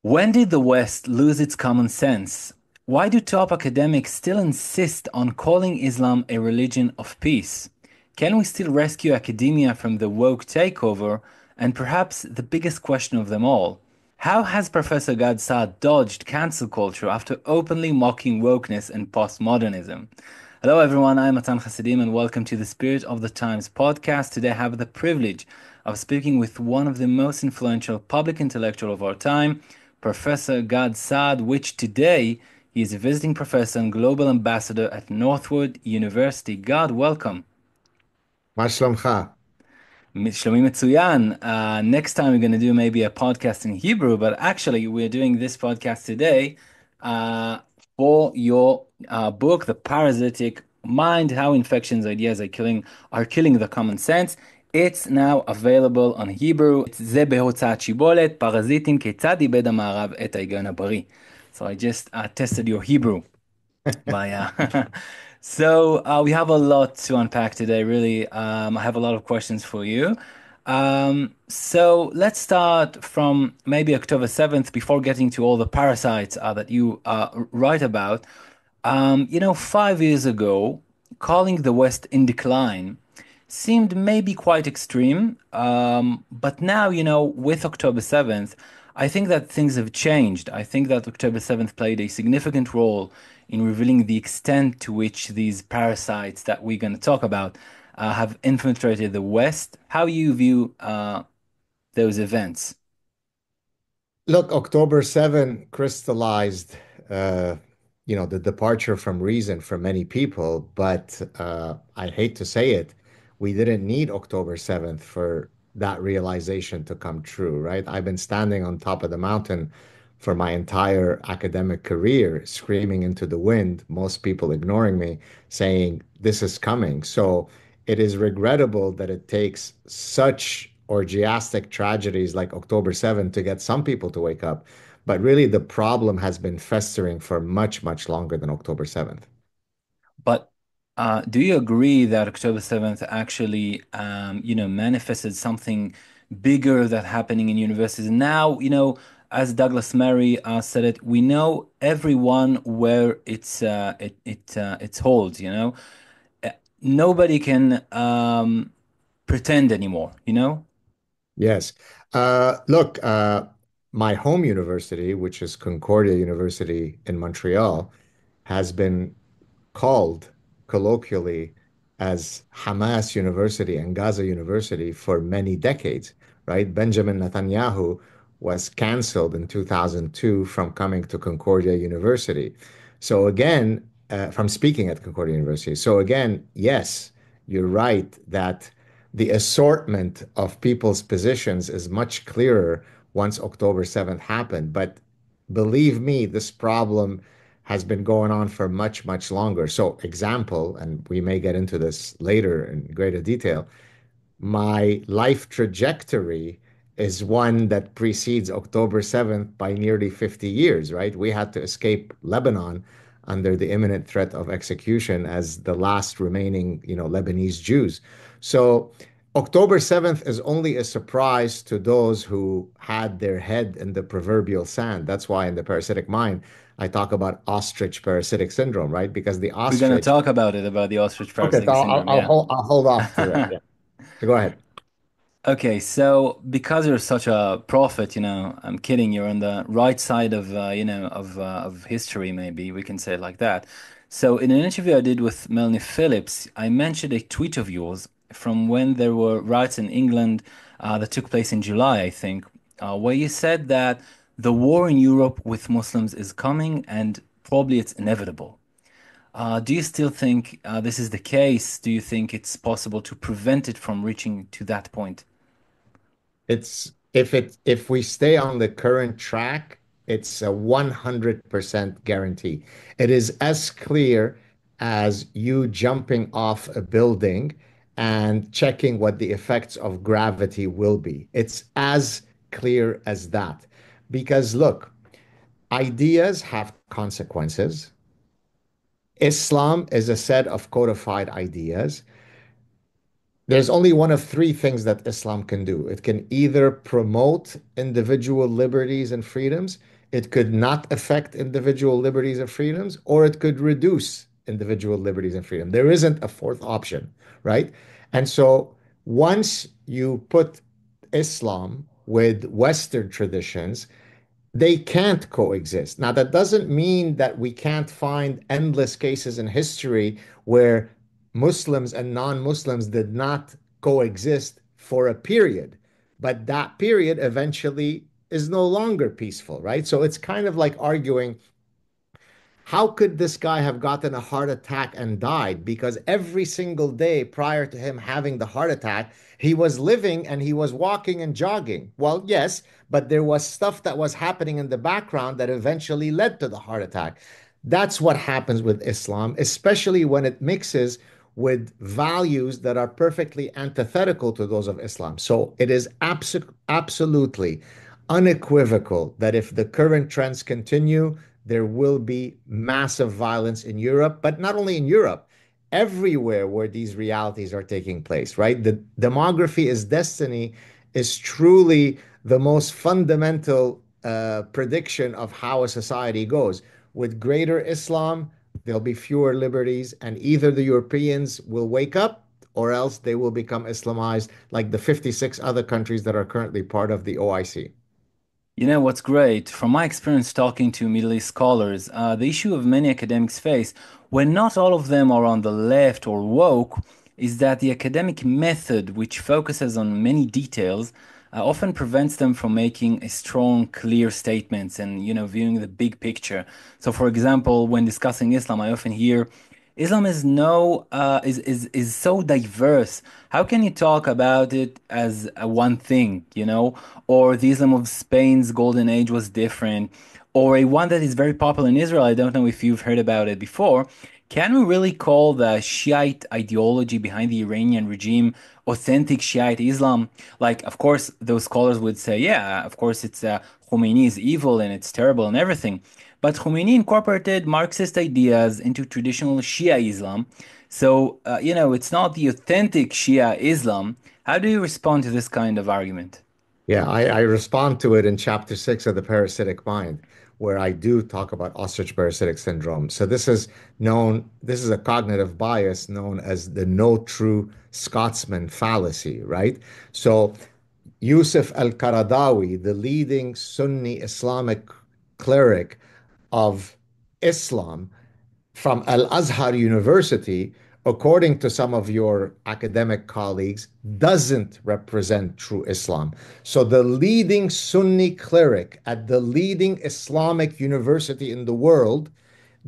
When did the West lose its common sense? Why do top academics still insist on calling Islam a religion of peace? Can we still rescue academia from the woke takeover? And perhaps the biggest question of them all, how has Professor Gad Saad dodged cancel culture after openly mocking wokeness and postmodernism? Hello, everyone. I'm Matan Hasidim, and welcome to the Spirit of the Times podcast. Today, I have the privilege of speaking with one of the most influential public intellectuals of our time, Professor Gad Saad, which today he is a visiting professor and global ambassador at Northwood University. Gad, welcome. מה שלומך? שלומי מצוין. Next time we're going to do maybe a podcast in Hebrew, but actually we're doing this podcast today uh, for your book, The Parasitic Mind, How Infections Ideas are killing the common sense. It's now available on Hebrew. זה בהוצאת שיבולת, פרזיטים, כיצד איבד המערב את ההיגיון הבריא. So I just tested your Hebrew. But yeah. So we have a lot to unpack today, really. I have a lot of questions for you. So let's start from maybe October 7th before getting to all the parasites that you write about. 5 years ago, calling the West in decline seemed maybe quite extreme. But now, with October 7th, I think that things have changed. I think that October 7th played a significant role in revealing the extent to which these parasites that we're going to talk about have infiltrated the West. How you view those events? Look, October 7 crystallized, the departure from reason for many people, but I hate to say it, we didn't need October 7th for that realization to come true, right? I've been standing on top of the mountain for my entire academic career, screaming into the wind, most people ignoring me, saying, this is coming. So it is regrettable that it takes such orgiastic tragedies like October 7th to get some people to wake up. But really, the problem has been festering for much, much longer than October 7th. But do you agree that October 7th actually, manifested something bigger that happening in universities? Now, as Douglas Murray said it, we know everyone where it's holds, Nobody can pretend anymore. Yes. Look, my home university, which is Concordia University in Montreal, has been called colloquially as Hamas University and Gaza University for many decades, right? Benjamin Netanyahu was canceled in 2002 from coming to Concordia University. So again, from speaking at Concordia University. So again, yes, you're right that the assortment of people's positions is much clearer once October 7th happened. But believe me, this problem has been going on for much, much longer. So, example, and we may get into this later in greater detail, my life trajectory is one that precedes October 7th by nearly 50 years, right? We had to escape Lebanon under the imminent threat of execution as the last remaining, Lebanese Jews. So October 7th is only a surprise to those who had their head in the proverbial sand. That's why in the parasitic mind, I talk about ostrich parasitic syndrome, right? Because the We're gonna ostrich. talk about the ostrich Okay, so parasitic syndrome, yeah. I'll hold off to that. Yeah. So go ahead. Okay, so because you're such a prophet, I'm kidding, you're on the right side of, of history, maybe we can say it like that. So in an interview I did with Melanie Phillips, I mentioned a tweet of yours from when there were riots in England that took place in July, I think, where you said that the war in Europe with Muslims is coming and probably it's inevitable. Do you still think this is the case? Do you think it's possible to prevent it from reaching to that point? If we stay on the current track, it's a 100% guarantee. It is as clear as you jumping off a building and checking what the effects of gravity will be. It's as clear as that. Because look, ideas have consequences. Islam is a set of codified ideas. There's only one of three things that Islam can do. It can either promote individual liberties and freedoms, it could not affect individual liberties and freedoms, or it could reduce individual liberties and freedom. There isn't a fourth option, right? And so once you put Islam with Western traditions, they can't coexist. Now, that doesn't mean that we can't find endless cases in history where Muslims and non-Muslims did not coexist for a period, but that period eventually is no longer peaceful, right? So it's kind of like arguing, how could this guy have gotten a heart attack and died? Because every single day prior to him having the heart attack, he was living and he was walking and jogging. Well, yes, but there was stuff that was happening in the background that eventually led to the heart attack. That's what happens with Islam, especially when it mixes with values that are perfectly antithetical to those of Islam. So it is absolutely unequivocal that if the current trends continue, there will be massive violence in Europe, but not only in Europe, everywhere where these realities are taking place, right? The demography is destiny is truly the most fundamental prediction of how a society goes. With greater Islam, there'll be fewer liberties, and either the Europeans will wake up or else they will become Islamized, like the 56 other countries that are currently part of the OIC. You know what's great? From my experience talking to Middle East scholars, the issue of many academics face, when not all of them are on the left or woke, is that the academic method, which focuses on many details, often prevents them from making a strong, clear statements and, viewing the big picture. So, for example, when discussing Islam, I often hear Islam is no is so diverse. How can you talk about it as a one thing, Or the Islam of Spain's golden age was different, or a one that is very popular in Israel. I don't know if you've heard about it before. Can we really call the Shiite ideology behind the Iranian regime authentic Shiite Islam? Like, of course, those scholars would say, yeah, of course, it's Khomeini is evil and it's terrible and everything. But Khomeini incorporated Marxist ideas into traditional Shia Islam. So, it's not the authentic Shia Islam. How do you respond to this kind of argument? Yeah, I respond to it in chapter 6 of the Parasitic Mind, where I do talk about ostrich parasitic syndrome. So this is a cognitive bias known as the no true Scotsman fallacy, right? So Yusuf al-Qaradawi, the leading Sunni Islamic cleric of Islam, from Al Azhar University, according to some of your academic colleagues, doesn't represent true Islam. So, the leading Sunni cleric at the leading Islamic university in the world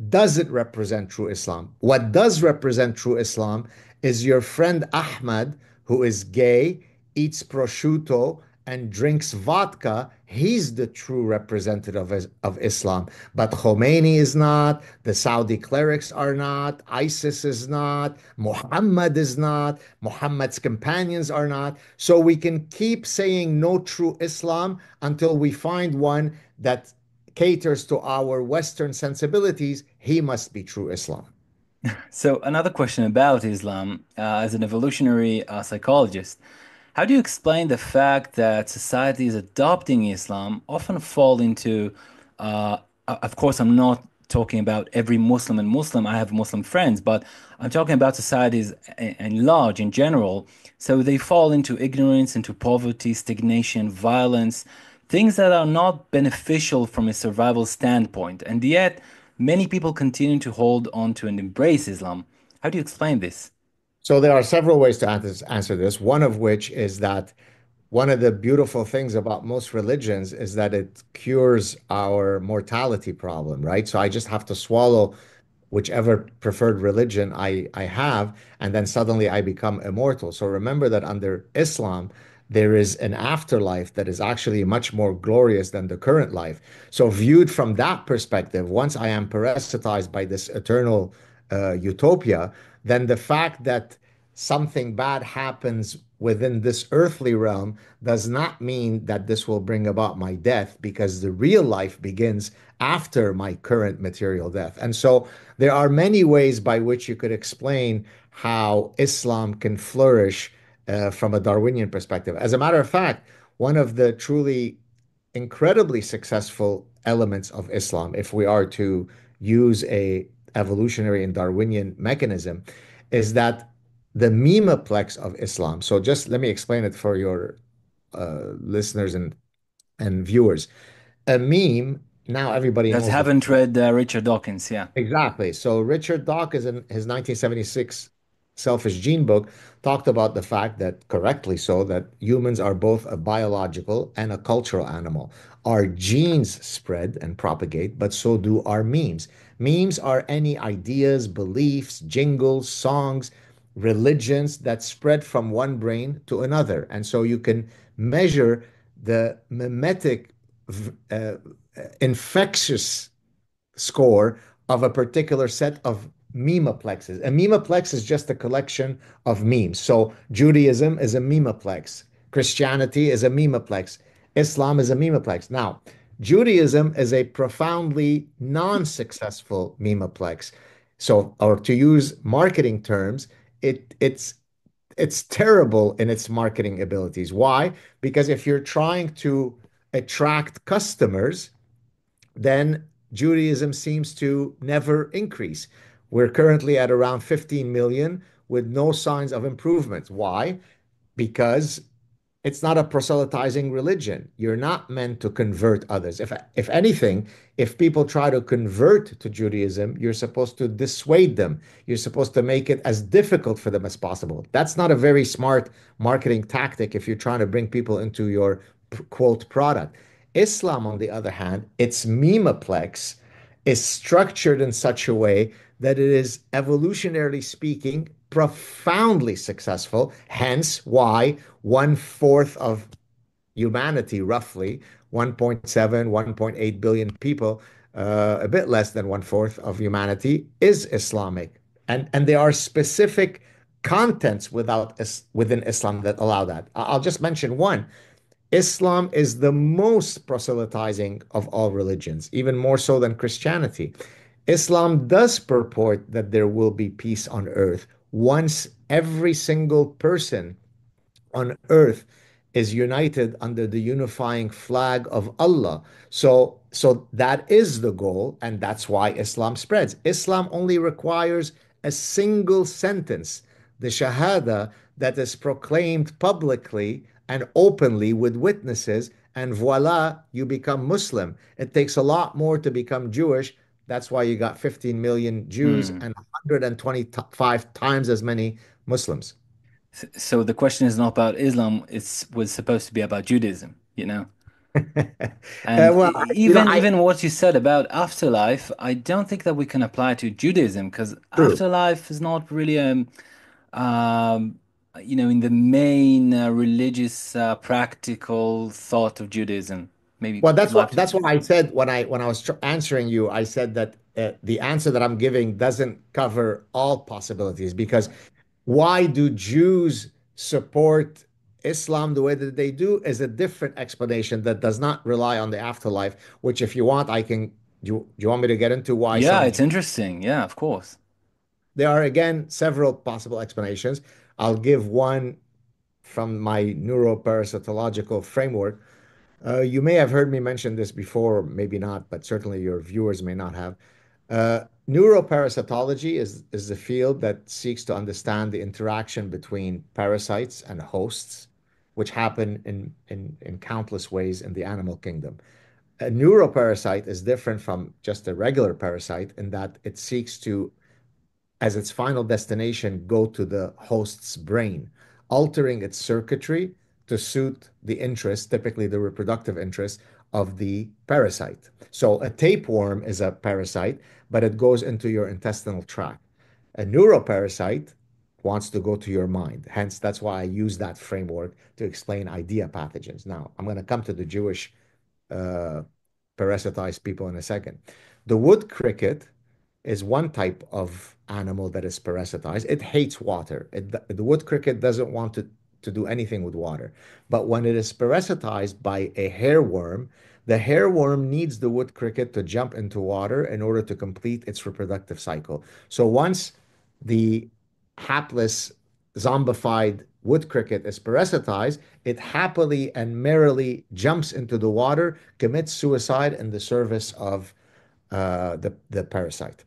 doesn't represent true Islam. What does represent true Islam is your friend Ahmad, who is gay, eats prosciutto, and drinks vodka. He's the true representative of Islam. But Khomeini is not, the Saudi clerics are not, ISIS is not, Muhammad is not, Muhammad's companions are not. So we can keep saying no true Islam until we find one that caters to our Western sensibilities. He must be true Islam. So, another question about Islam, as an evolutionary psychologist, how do you explain the fact that societies adopting Islam often fall into, of course, I'm not talking about every Muslim and Muslim, I have Muslim friends, but I'm talking about societies in large, in general. So they fall into ignorance, into poverty, stagnation, violence, things that are not beneficial from a survival standpoint. And yet, many people continue to hold on to and embrace Islam. How do you explain this? So there are several ways to answer this. One of which is that one of the beautiful things about most religions is that it cures our mortality problem, right? So I just have to swallow whichever preferred religion I have, and then suddenly I become immortal. So remember that under Islam, there is an afterlife that is actually much more glorious than the current life. So viewed from that perspective, once I am parasitized by this eternal utopia, then the fact that something bad happens within this earthly realm does not mean that this will bring about my death, because the real life begins after my current material death. And so there are many ways by which you could explain how Islam can flourish from a Darwinian perspective. As a matter of fact, one of the truly incredibly successful elements of Islam, if we are to use a evolutionary and Darwinian mechanism, is that the memeplex of Islam. So just let me explain it for your listeners and viewers. A meme, now everybody That knows the haven't read Richard Dawkins, yeah. exactly. So Richard Dawkins in his 1976 Selfish Gene book talked about the fact that, correctly so, that humans are both a biological and a cultural animal. Our genes spread and propagate, but so do our memes. Memes are any ideas, beliefs, jingles, songs, religions that spread from one brain to another. And so you can measure the mimetic, uh, infectious score of a particular set of memeplexes. A memeplex is just a collection of memes. So Judaism is a memeplex. Christianity is a memeplex. Islam is a memeplex. Now, Judaism is a profoundly non-successful memeplex. So, or to use marketing terms, it's terrible in its marketing abilities. Why? Because if you're trying to attract customers, then Judaism seems to never increase. We're currently at around 15 million with no signs of improvement. Why? Because it's not a proselytizing religion. You're not meant to convert others. If anything, if people try to convert to Judaism, you're supposed to dissuade them. You're supposed to make it as difficult for them as possible. That's not a very smart marketing tactic if you're trying to bring people into your quote product. Islam, on the other hand, its memeplex is structured in such a way that it is, evolutionarily speaking, profoundly successful. Hence, why one-fourth of humanity, roughly 1.7, 1.8 billion people, a bit less than one-fourth of humanity is Islamic. And there are specific contents within Islam that allow that. I'll just mention one. Islam is the most proselytizing of all religions, even more so than Christianity. Islam does purport that there will be peace on earth once every single person on earth is united under the unifying flag of Allah. So that is the goal, and that's why Islam spreads. Islam only requires a single sentence, the Shahada, that is proclaimed publicly and openly with witnesses, and voila, you become Muslim. It takes a lot more to become Jewish. That's why you got 15 million Jews Hmm. and 125 times as many Muslims. So the question is not about Islam, it's was supposed to be about Judaism, you know? And Well, even what you said about afterlife, I don't think that we can apply to Judaism because true. afterlife is not really um, in the main religious practical thought of Judaism. Maybe Well, that's people have what to. that's what I said when I was answering you. I said that the answer that I'm giving doesn't cover all possibilities because why do Jews support Islam the way that they do is a different explanation that does not rely on the afterlife. Which, if you want, I can. Do you want me to get into why Yeah, some? it's interesting. Yeah, of course. There are again several possible explanations. I'll give one from my neuroparasitological framework. You may have heard me mention this before, maybe not, but certainly your viewers may not have. Neuroparasitology is the field that seeks to understand the interaction between parasites and hosts, which happen in countless ways in the animal kingdom. A neuroparasite is different from just a regular parasite in that it seeks to, as its final destination, go to the host's brain, altering its circuitry to suit the interest, typically the reproductive interest of the parasite. So a tapeworm is a parasite, but it goes into your intestinal tract. A neuroparasite wants to go to your mind. Hence, that's why I use that framework to explain idea pathogens. Now, I'm going to come to the Jewish uh, parasitized people in a second. The wood cricket is one type of animal that is parasitized. It hates water. The wood cricket doesn't want to do anything with water. But when it is parasitized by a hairworm, the hairworm needs the wood cricket to jump into water in order to complete its reproductive cycle. So once the hapless zombified wood cricket is parasitized, it happily and merrily jumps into the water, commits suicide in the service of the parasite.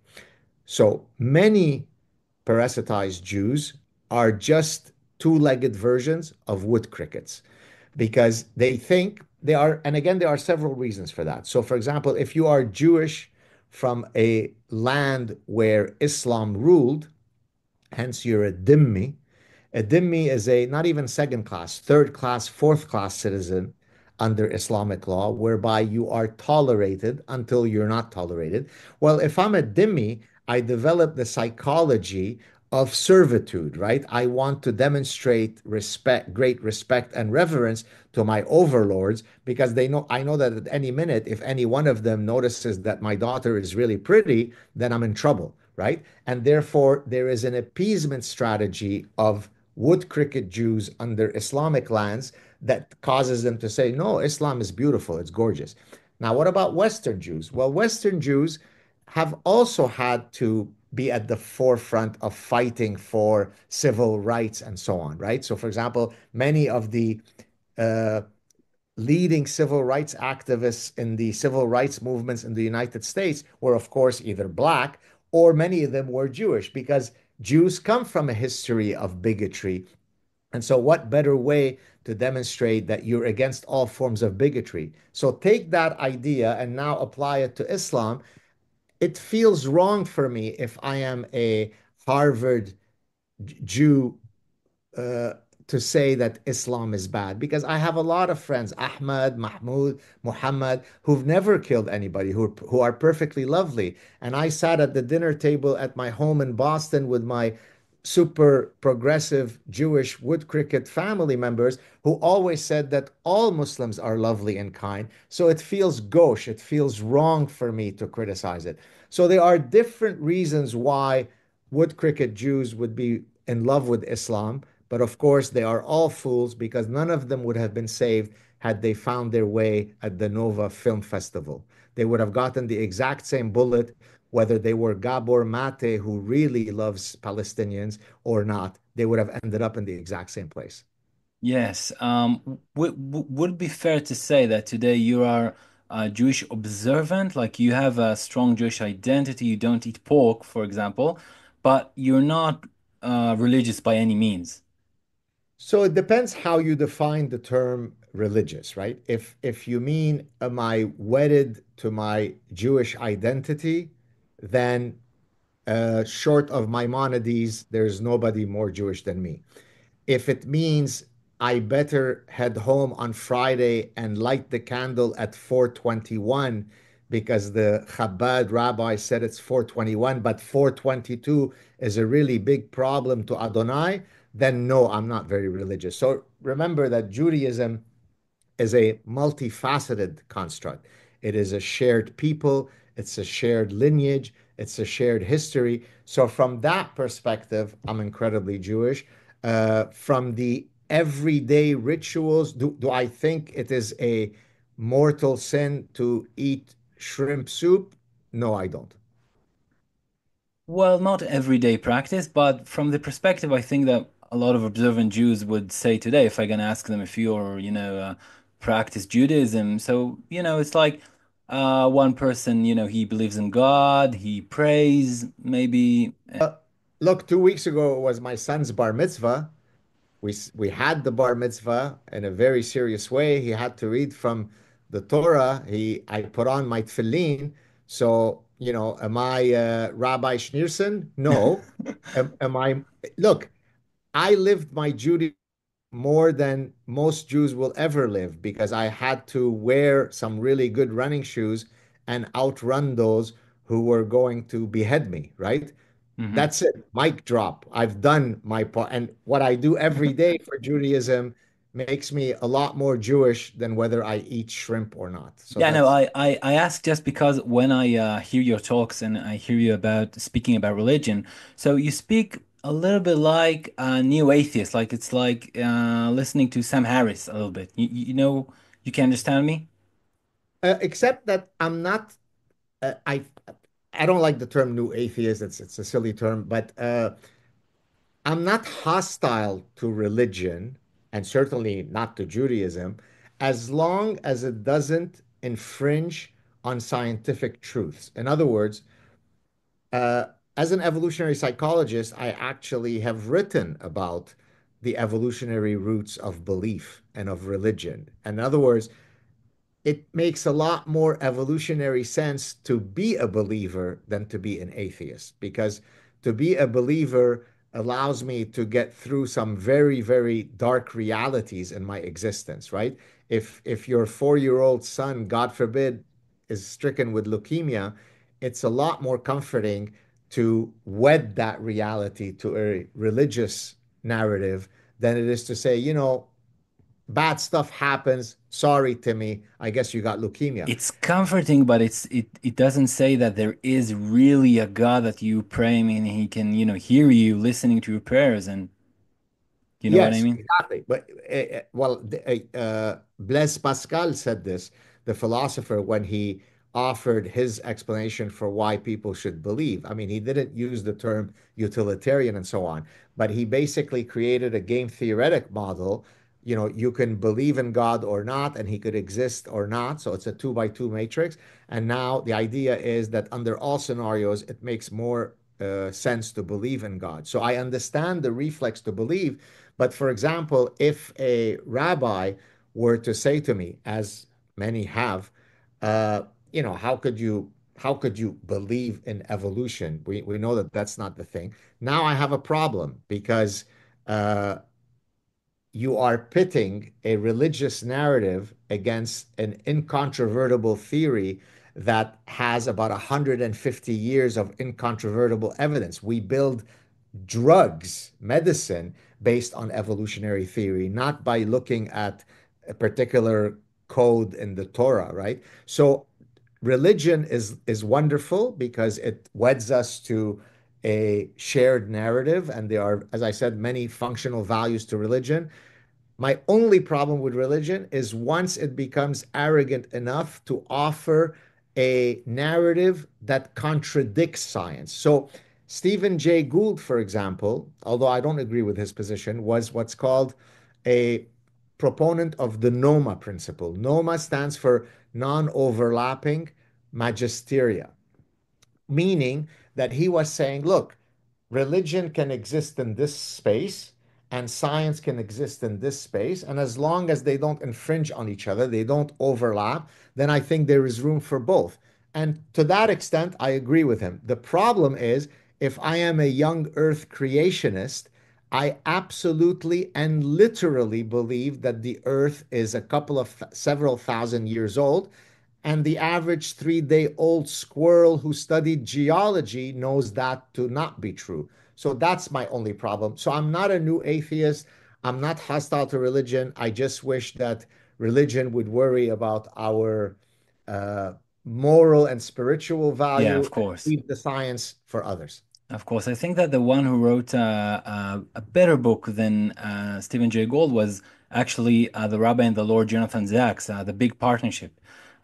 So many parasitized Jews are just two-legged versions of wood crickets because they think they are, and again, there are several reasons for that. So, for example, if you are Jewish from a land where Islam ruled, hence you're a dhimmi. A dhimmi is a not even second class, third class, fourth class citizen under Islamic law, whereby you are tolerated until you're not tolerated. Well, if I'm a dhimmi, I develop the psychology of servitude, right? I want to demonstrate respect, great respect and reverence to my overlords because they know I know that at any minute, if any one of them notices that my daughter is really pretty, then I'm in trouble, right? And therefore, there is an appeasement strategy of wood cricket Jews under Islamic lands that causes them to say, no, Islam is beautiful, it's gorgeous. Now, what about Western Jews? Well, Western Jews have also had to be at the forefront of fighting for civil rights and so on, right? So, for example, many of the uh, leading civil rights activists in the civil rights movements in the United States were, of course, either black or many of them were Jewish because Jews come from a history of bigotry. And so, what better way to demonstrate that you're against all forms of bigotry? So, take that idea and now apply it to Islam. It feels wrong for me if I am a Harvard Jew uh, to say that Islam is bad because I have a lot of friends, Ahmad, Mahmoud, Muhammad, who've never killed anybody, who are perfectly lovely. And I sat at the dinner table at my home in Boston with my super progressive Jewish wood cricket family members who always said that all Muslims are lovely and kind. So it feels gauche, it feels wrong for me to criticize it. So there are different reasons why wood cricket Jews would be in love with Islam. But of course, they are all fools because none of them would have been saved had they found their way at the Nova Film Festival. They would have gotten the exact same bullet, whether they were Gabor Mate, who really loves Palestinians, or not. They would have ended up in the exact same place. Yes. Would it be fair to say that today you are Jewish observant? Like you have a strong Jewish identity. You don't eat pork, for example, but you're not religious by any means. So it depends how you define the term religious, right? If you mean am I wedded to my Jewish identity, then short of Maimonides, there's nobody more Jewish than me. If it means I better head home on Friday and light the candle at 4:21 because the Chabad rabbi said it's 4:21, but 4:22 is a really big problem to Adonai, then no, I'm not very religious. So remember that Judaism is a multifaceted construct. It is a shared people, it's a shared lineage, it's a shared history. So, from that perspective, I'm incredibly Jewish. From the everyday rituals, do I think it is a mortal sin to eat shrimp soup? No, I don't. Well, not everyday practice, but from the perspective, I think that a lot of observant Jews would say today, if I'm gonna ask them if you're, practice Judaism. So, it's like one person, he believes in God, he prays, maybe. Look, 2 weeks ago was my son's bar mitzvah. We had the bar mitzvah in a very serious way. He had to read from the Torah. I put on my tefillin. So, am I Rabbi Schneerson? No. Am I? Look, I lived my Judaism more than most Jews will ever live because I had to wear some really good running shoes and outrun those who were going to behead me, right? Mhm. That's it. Mic drop. I've done my part. And what I do every day for Judaism makes me a lot more Jewish than whether I eat shrimp or not. So Yeah, no, that's I ask just because when I hear your talks and I hear you about speaking about religion, so you speak a little bit like a new atheist, like it's like listening to Sam Harris a little bit. You can understand me? except that I'm not I don't like the term new atheist. It's a silly term, but I'm not hostile to religion and certainly not to Judaism as long as it doesn't infringe on scientific truths. In other words, uh, as an evolutionary psychologist, I actually have written about the evolutionary roots of belief and of religion. In other words, it makes a lot more evolutionary sense to be a believer than to be an atheist because to be a believer allows me to get through some very, very dark realities in my existence, right? If your 4-year-old son, God forbid, is stricken with leukemia, it's a lot more comforting to wed that reality to a religious narrative than it is to say, bad stuff happens. Sorry, Timmy. I guess you got leukemia. It's comforting, but it doesn't say that there is really a God that you pray and he can, hear you listening to your prayers, and you know what I Yes, mean? exactly. But well, Blaise Pascal said this, the philosopher, when he offered his explanation for why people should believe. I mean, he didn't use the term utilitarian and so on, but he basically created a game theoretic model. You can believe in God or not, and he could exist or not. So it's a two by two matrix. And now the idea is that under all scenarios, it makes more sense to believe in God. So I understand the reflex to believe, but for example, if a rabbi were to say to me, as many have, uh, how could you believe in evolution? We know that that's not the thing. Now I have a problem because uh, you are pitting a religious narrative against an incontrovertible theory that has about 150 years of incontrovertible evidence. We build drugs, medicine based on evolutionary theory, not by looking at a particular code in the Torah, right? So religion is wonderful because it weds us to a shared narrative, and there are, as I said, many functional values to religion. My only problem with religion is once it becomes arrogant enough to offer a narrative that contradicts science. So, Stephen Jay Gould, for example, although I don't agree with his position, was what's called a proponent of the NOMA principle. NOMA stands for non-overlapping magisteria, meaning that he was saying, look, religion can exist in this space and science can exist in this space. And as long as they don't infringe on each other, they don't overlap, then I think there is room for both. And to that extent, I agree with him. The problem is if I am a young earth creationist, I absolutely and literally believe that the earth is a couple of several thousand years old, and the average 3-day old squirrel who studied geology knows that to not be true. So that's my only problem. So I'm not a new atheist. I'm not hostile to religion. I just wish that religion would worry about our uh, moral and spiritual Yeah, value of and course. leave the science for others. Of course, I think that the one who wrote a better book than Stephen Jay Gould was actually the Rabbi and the Lord Jonathan Sacks, The Big Partnership.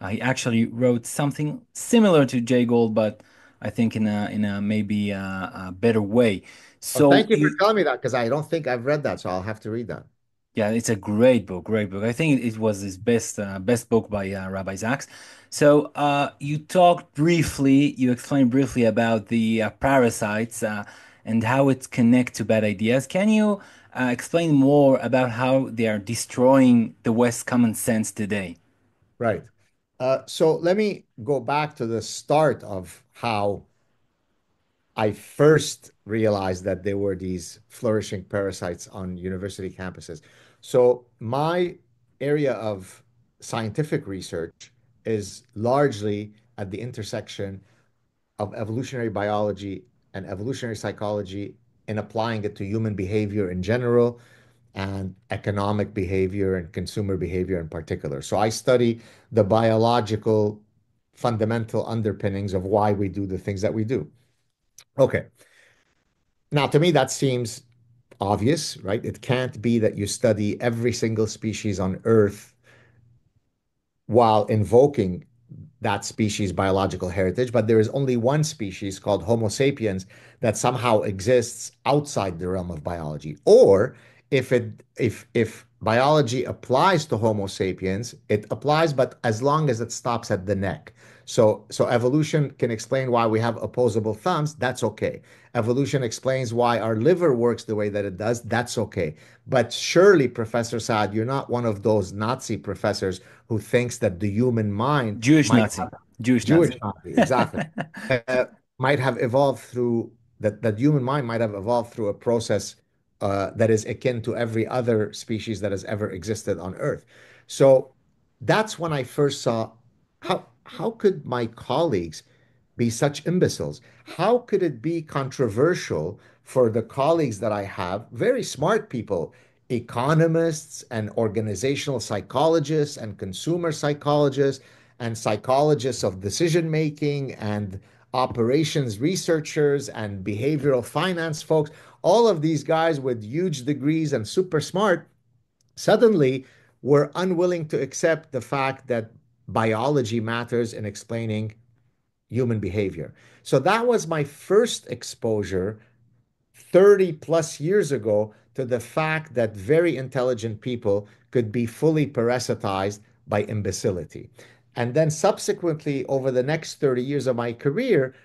He actually wrote something similar to Jay Gould, but I think in a maybe a better way. Well, So thank you for telling me that because I don't think I've read that, so I'll have to read that. yeah, it's a great book, great book. I think it was his best book by Rabbi Sacks. So you explained briefly about the parasites and how it connect to bad ideas. Can you explain more about how they are destroying the West common sense today? Right. So let me go back to the start of how I first realized that there were these flourishing parasites on university campuses. So my area of scientific research is largely at the intersection of evolutionary biology and evolutionary psychology and applying it to human behavior in general and economic behavior and consumer behavior in particular. So I study the biological fundamental underpinnings of why we do the things that we do. Okay. Now, to me, that seems obvious, right? It can't be that you study every single species on Earth while invoking that species' biological heritage, but there is only one species called Homo sapiens that somehow exists outside the realm of biology. Or if biology applies to Homo sapiens, it applies, but as long as it stops at the neck. So evolution can explain why we have opposable thumbs. That's okay. Evolution explains why our liver works the way that it does. That's okay. But surely, Professor Saad, you're not one of those Nazi professors who thinks that the human mind Jewish might Nazi. Jewish Jewish Nazi. Nazi, exactly, might have evolved through that human mind might have evolved through a process that is akin to every other species that has ever existed on Earth. So that's when I first saw how could my colleagues be such imbeciles? How could it be controversial for the colleagues that I have, very smart people, economists and organizational psychologists and consumer psychologists and psychologists of decision making and operations researchers and behavioral finance folks, all of these guys with huge degrees and super smart, suddenly were unwilling to accept the fact that biology matters in explaining human behavior. So that was my first exposure 30 plus years ago to the fact that very intelligent people could be fully parasitized by imbecility. And then subsequently, over the next 30 years of my career,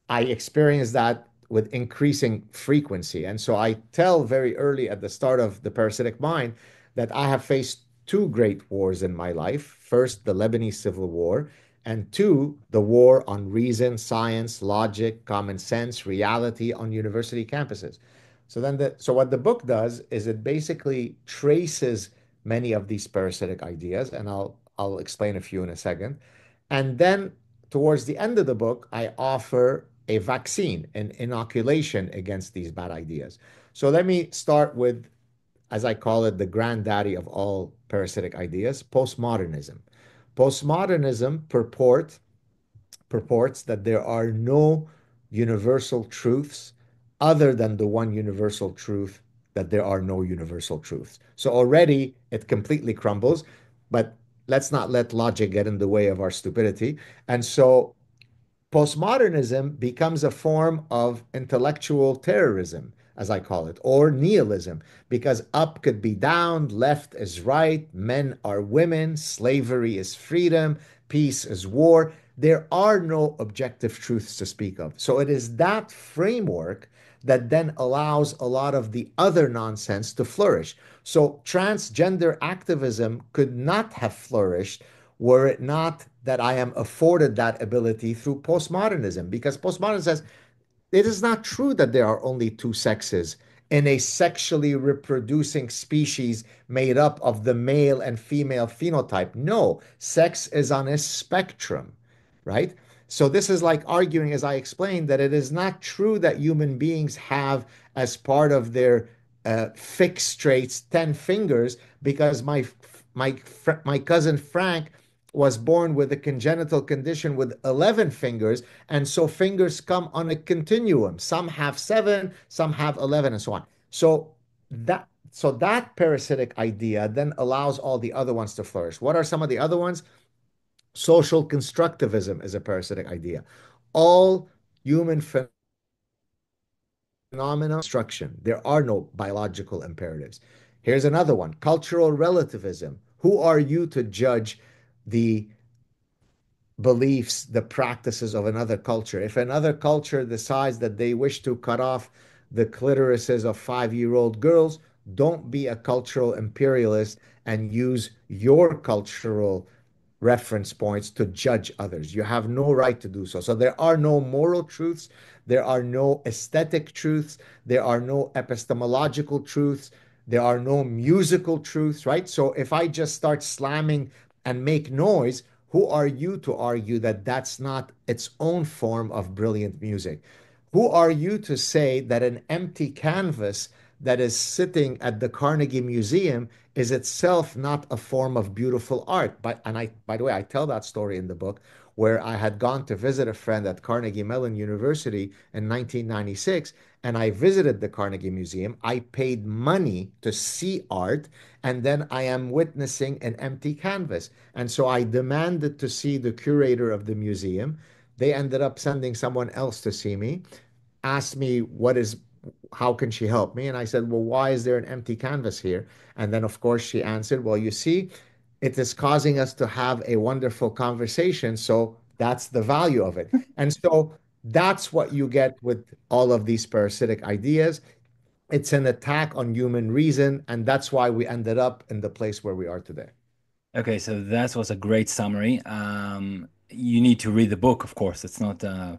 I experienced that with increasing frequency. And so I tell very early at the start of the Parasitic Mind that I have faced two great wars in my life. First, the Lebanese Civil War, and two, the war on reason, science, logic, common sense, reality on university campuses. So what the book does is it basically traces many of these parasitic ideas, and I'll explain a few in a second. And then towards the end of the book, I offer a vaccine, an inoculation against these bad ideas. So let me start with, as I call it, the granddaddy of all parasitic ideas, postmodernism. Postmodernism purports that there are no universal truths other than the one universal truth that there are no universal truths. So already it completely crumbles, but let's not let logic get in the way of our stupidity. And so postmodernism becomes a form of intellectual terrorism, as I call it, or nihilism, because up could be down, left is right, men are women, slavery is freedom, peace is war. There are no objective truths to speak of. So it is that framework that then allows a lot of the other nonsense to flourish. So transgender activism could not have flourished were it not that I am afforded that ability through postmodernism, because postmodernism says it is not true that there are only two sexes in a sexually reproducing species made up of the male and female phenotype. No, sex is on a spectrum, right? So this is like arguing, as I explained, that it is not true that human beings have, as part of their fixed traits, 10 fingers, because my cousin Frank was born with a congenital condition with 11 fingers, and so fingers come on a continuum. Some have 7, some have 11, and so on. So that parasitic idea then allows all the other ones to flourish. What are some of the other ones? Social constructivism is a parasitic idea. All human phenomena construction. There are no biological imperatives. Here's another one: cultural relativism. Who are you to judge the beliefs, the practices of another culture? If another culture decides that they wish to cut off the clitorises of 5-year-old girls, don't be a cultural imperialist and use your cultural reference points to judge others. You have no right to do so. So there are no moral truths, there are no aesthetic truths, there are no epistemological truths, there are no musical truths, right? So if I just start slamming and make noise, who are you to argue that that's not its own form of brilliant music? Who are you to say that an empty canvas that is sitting at the Carnegie Museum is itself not a form of beautiful art? By the way, I tell that story in the book where I had gone to visit a friend at Carnegie Mellon University in 1996, and I visited the Carnegie Museum. I paid money to see art, and then I am witnessing an empty canvas. And so I demanded to see the curator of the museum. They ended up sending someone else to see me, asked me how can she help me? And I said, well, why is there an empty canvas here? And then, of course, she answered, well, you see, it is causing us to have a wonderful conversation. So that's the value of it. And so that's what you get with all of these parasitic ideas. It's an attack on human reason. And that's why we ended up in the place where we are today. Okay, so that was a great summary. You need to read the book, of course. It's not, uh,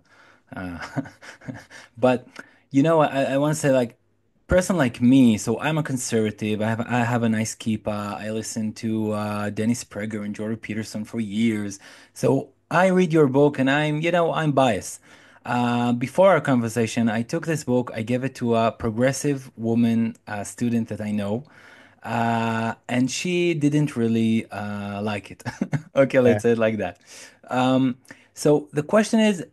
but I want to say like, person like me. So I'm a conservative. I have a nice kippah. I listened to Dennis Prager and Jordan Peterson for years. So I read your book, and I'm biased. Before our conversation, I took this book. I gave it to a progressive woman student that I know. And she didn't really like it. Okay, Yeah. let's say it like that. Um, so the question is,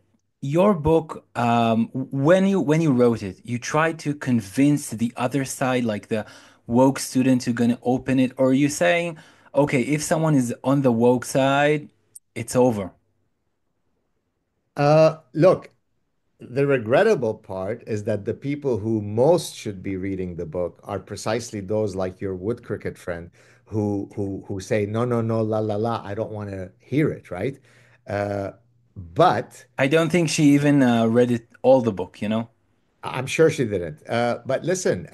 your book, when you wrote it, you tried to convince the other side, like the woke students who are gonna open it, or are you saying, okay, if someone is on the woke side, it's over? Look, the regrettable part is that the people who most should be reading the book are precisely those like your wood cricket friend who say no, no, no, la la la, I don't want to hear it, right? Uh, but I don't think she even read it all the book. I'm sure she didn't. But listen,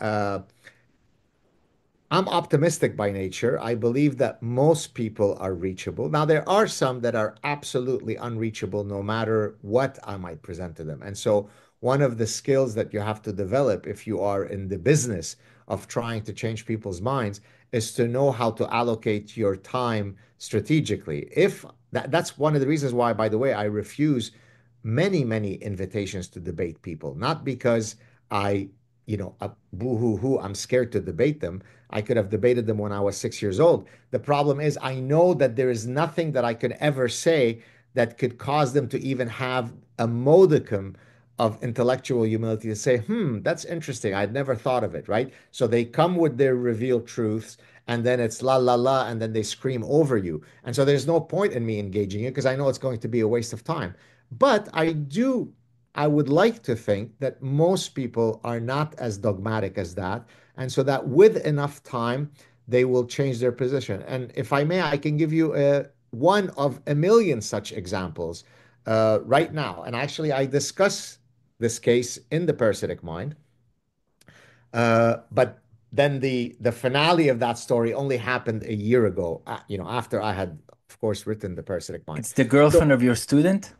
I'm optimistic by nature. I believe that most people are reachable. Now, there are some that are absolutely unreachable no matter what I might present to them. And so, one of the skills that you have to develop if you are in the business of trying to change people's minds is to know how to allocate your time strategically. If that's one of the reasons why, by the way, I refuse many, many invitations to debate people, not because boo hoo hoo, I'm scared to debate them. I could have debated them when I was 6 years old. The problem is, I know that there is nothing that I could ever say that could cause them to even have a modicum of intellectual humility to say, that's interesting. I'd never thought of it, right? So they come with their revealed truths, and then it's la la la, and then they scream over you. And so there's no point in me engaging it because I know it's going to be a waste of time. But I would like to think that most people are not as dogmatic as that, and so that with enough time, they will change their position. And if I may, I can give you one of a million such examples right now. And actually, I discuss this case in the Parasitic Mind. But then the finale of that story only happened a year ago, after I had, of course, written the Parasitic Mind. It's the So girlfriend of your student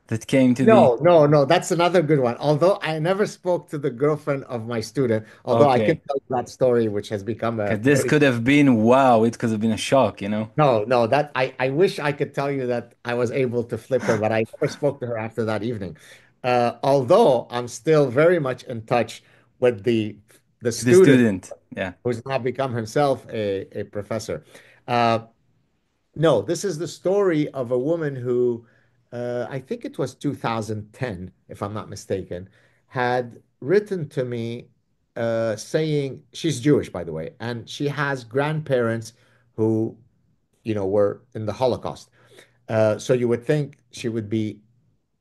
that came to the. no, no, no, that's another good one. Although I never spoke to the girlfriend of my student, although I can Okay. tell you that story, which has become a Because this very could have been, wow, it could have been a shock. no, no, that I wish I could tell you that I was able to flip her, but I never spoke to her after that evening. Although I'm still very much in touch with the The student student. Yeah. who's now become himself a professor. Uh, no, this is the story of a woman who, I think it was 2010, if I'm not mistaken, had written to me saying she's Jewish, by the way, and she has grandparents who, were in the Holocaust. So you would think she would be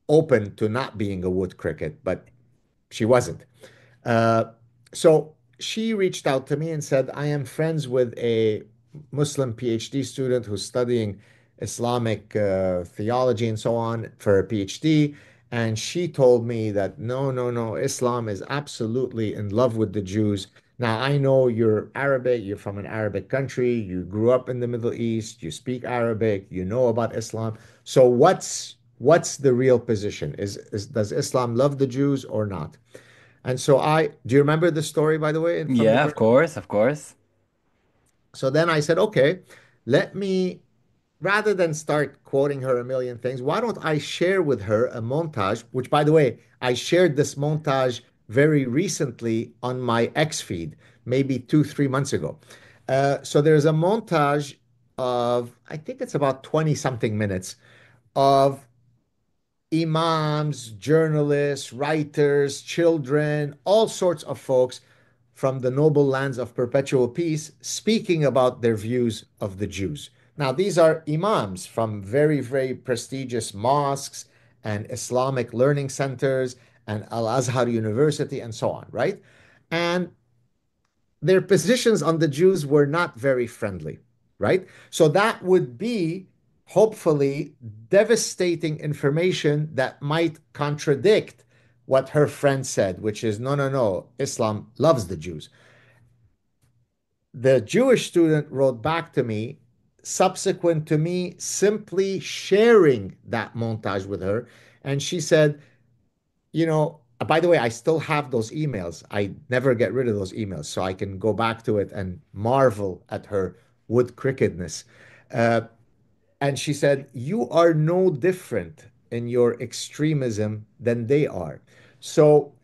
open to not being a wood cricket, but she wasn't. Uh, so she reached out to me and said, I am friends with a Muslim PhD student who's studying Islamic theology and so on for a PhD. And she told me that no, no, no, Islam is absolutely in love with the Jews. Now, I know you're Arabic, you're from an Arabic country, you grew up in the Middle East, you speak Arabic, you know about Islam. So what's the real position? Does Islam love the Jews or not? And so do you remember the story, by the way, from the Yeah, of person? course, of course. So then I said, okay, let me, rather than start quoting her a million things, why don't I share with her a montage, which, by the way, I shared this montage very recently on my X feed, maybe 2, 3 months ago. So there's a montage of, I think it's about 20 something minutes of imams, journalists, writers, children, all sorts of folks from the noble lands of perpetual peace speaking about their views of the Jews. Now, these are imams from very, very prestigious mosques and Islamic learning centers and Al Azhar University and so on, right? And their positions on the Jews were not very friendly, right? So that would be hopefully devastating information that might contradict what her friend said, which is no, no, no, Islam loves the Jews. The Jewish student wrote back to me subsequent to me simply sharing that montage with her. And she said, by the way, I still have those emails. I never get rid of those emails, so I can go back to it and marvel at her wood crookedness. Uh, and she said, "You are no different in your extremism than they are." So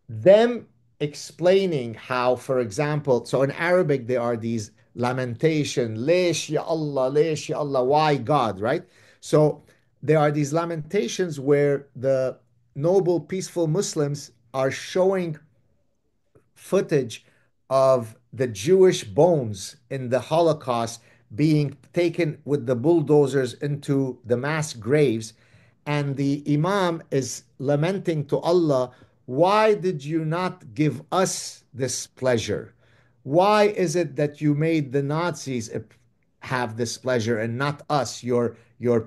them explaining how, for example, so in Arabic there are these lamentation, Lesh ya Allah, Lesh ya Allah, why God, right? So there are these lamentations where the noble, peaceful Muslims are showing footage of the Jewish bones in the Holocaust being taken with the bulldozers into the mass graves. And the Imam is lamenting to Allah, why did you not give us this pleasure? Why is it that you made the Nazis have this pleasure and not us, your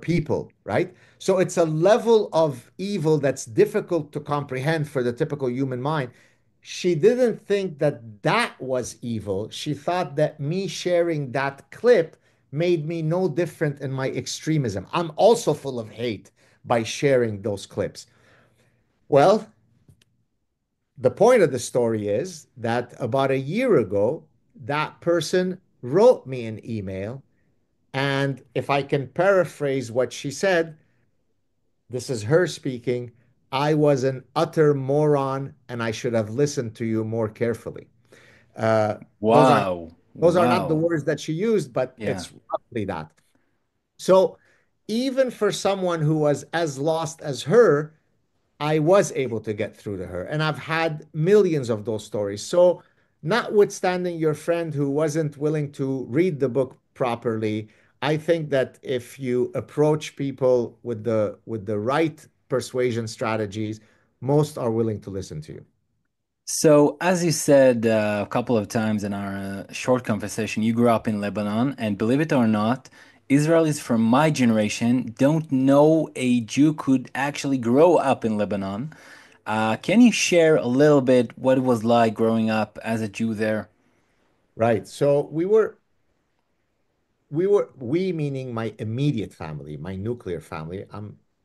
people, right? So it's a level of evil that's difficult to comprehend for the typical human mind. She didn't think that that was evil. She thought that me sharing that clip made me no different in my extremism. I'm also full of hate by sharing those clips. Well, the point of the story is that about a year ago, that person wrote me an email. And if I can paraphrase what she said, this is her speaking. I was an utter moron and I should have listened to you more carefully. Uh, those aren't Wow. those are not the Wow. words that she used, but Yeah. it's roughly that. So even for someone who was as lost as her, I was able to get through to her. And I've had millions of those stories. So, notwithstanding your friend who wasn't willing to read the book properly, I think that if you approach people with the right persuasion strategies, most are willing to listen to you. So, as you said a couple of times in our short conversation, you grew up in Lebanon, and believe it or not, Israelis from my generation don't know a Jew could actually grow up in Lebanon. Can you share a little bit what it was like growing up as a Jew there? Right. So we meaning my immediate family, my nuclear family.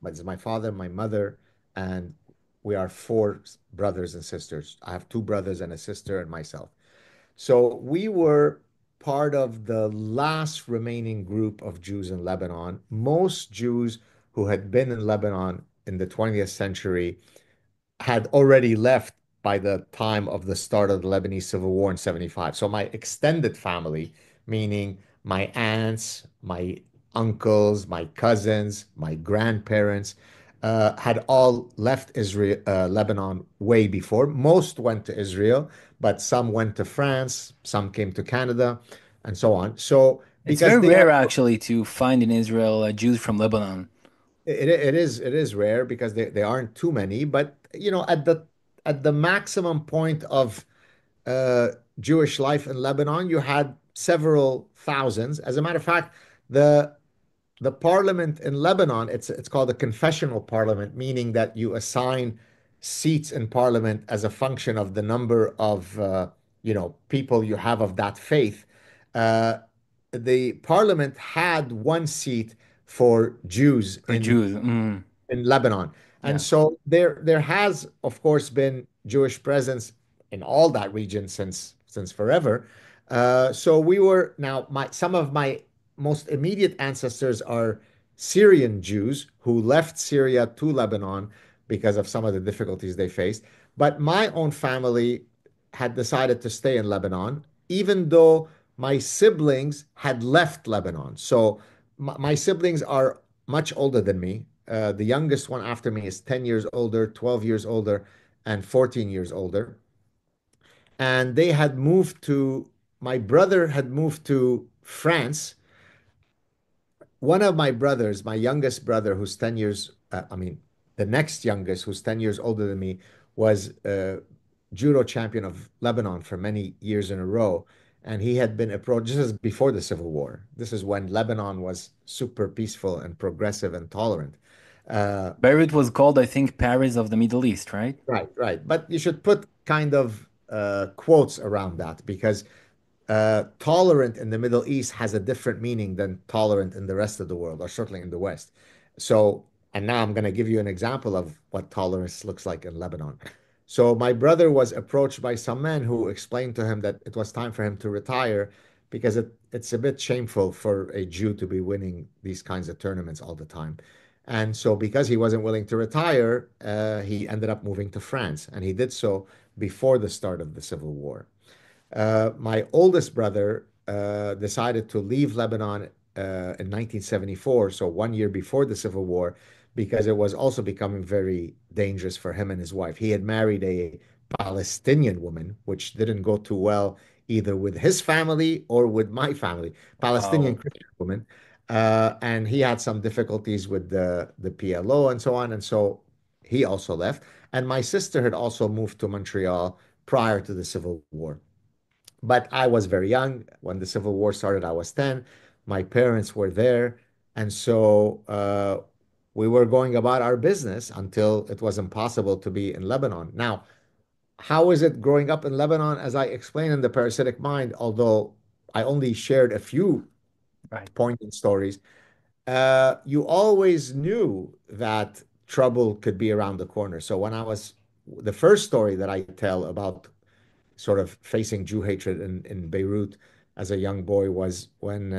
It's my father, my mother, and we are four brothers and sisters. I have two brothers and a sister and myself. So we were part of the last remaining group of Jews in Lebanon. Most Jews who had been in Lebanon in the 20th century had already left by the time of the start of the Lebanese Civil War in 75. So my extended family, meaning my aunts, my uncles, my cousins, my grandparents, had all left Israel, Lebanon way before. Most went to Israel, but some went to France, some came to Canada, and so on. So It's because very they had rare actually to find in Israel Jews from Lebanon. it is rare because there aren't too many, but at the maximum point of uh, Jewish life in Lebanon, you had several thousands. As a matter of fact, the the parliament in Lebanon, it's called a confessional parliament, meaning that you assign seats in parliament as a function of the number of people you have of that faith. Uh, the parliament had one seat for Jews For Jews. Mm, in Lebanon. And yeah. so there has, of course, been Jewish presence in all that region since forever. So we were now my some of my most immediate ancestors are Syrian Jews who left Syria to Lebanon because of some of the difficulties they faced. But my own family had decided to stay in Lebanon, even though my siblings had left Lebanon. So my siblings are much older than me. The youngest one after me is 10 years older, 12 years older, and 14 years older. And they had moved to, my brother had moved to France. One of my brothers, my youngest brother, who's 10 years, the next youngest, who's 10 years older than me, was judo champion of Lebanon for many years in a row. And he had been approached, this is before the Civil War. This is when Lebanon was super peaceful and progressive and tolerant. Uh, Beirut was called, I think, Paris of the Middle East, right? right, right. But you should put kind of quotes around that because tolerant in the Middle East has a different meaning than tolerant in the rest of the world, or certainly in the West. So, and now I'm going to give you an example of what tolerance looks like in Lebanon. So, my brother was approached by some men who explained to him that it was time for him to retire because it's a bit shameful for a Jew to be winning these kinds of tournaments all the time. And so, because he wasn't willing to retire, he ended up moving to France, and he did so before the start of the Civil War. My oldest brother decided to leave Lebanon in 1974, so 1 year before the Civil War, because it was also becoming very dangerous for him and his wife. He had married a Palestinian woman, which didn't go too well either with his family or with my family, Palestinian Oh, Christian woman. And he had some difficulties with the PLO and so on. And so he also left. And my sister had also moved to Montreal prior to the Civil War. But I was very young. When the Civil War started, I was 10. My parents were there. And so we were going about our business until it was impossible to be in Lebanon. Now, how is it growing up in Lebanon? As I explained in The Parasitic Mind, although I only shared a few right. poignant stories, you always knew that trouble could be around the corner. So the first story that I tell about sort of facing Jew hatred in Beirut as a young boy was when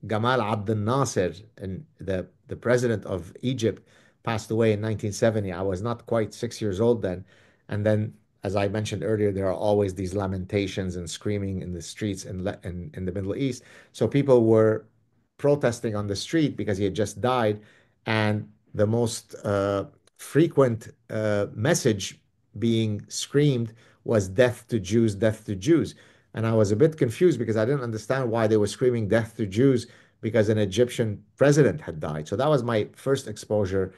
Gamal Abdel Nasser, and the president of Egypt, passed away in 1970. I was not quite 6 years old then. And then, as I mentioned earlier, there are always these lamentations and screaming in the streets in the Middle East. So people were protesting on the street because he had just died. And the most frequent message being screamed was death to Jews, death to Jews. And I was a bit confused because I didn't understand why they were screaming death to Jews because an Egyptian president had died. So that was my first exposure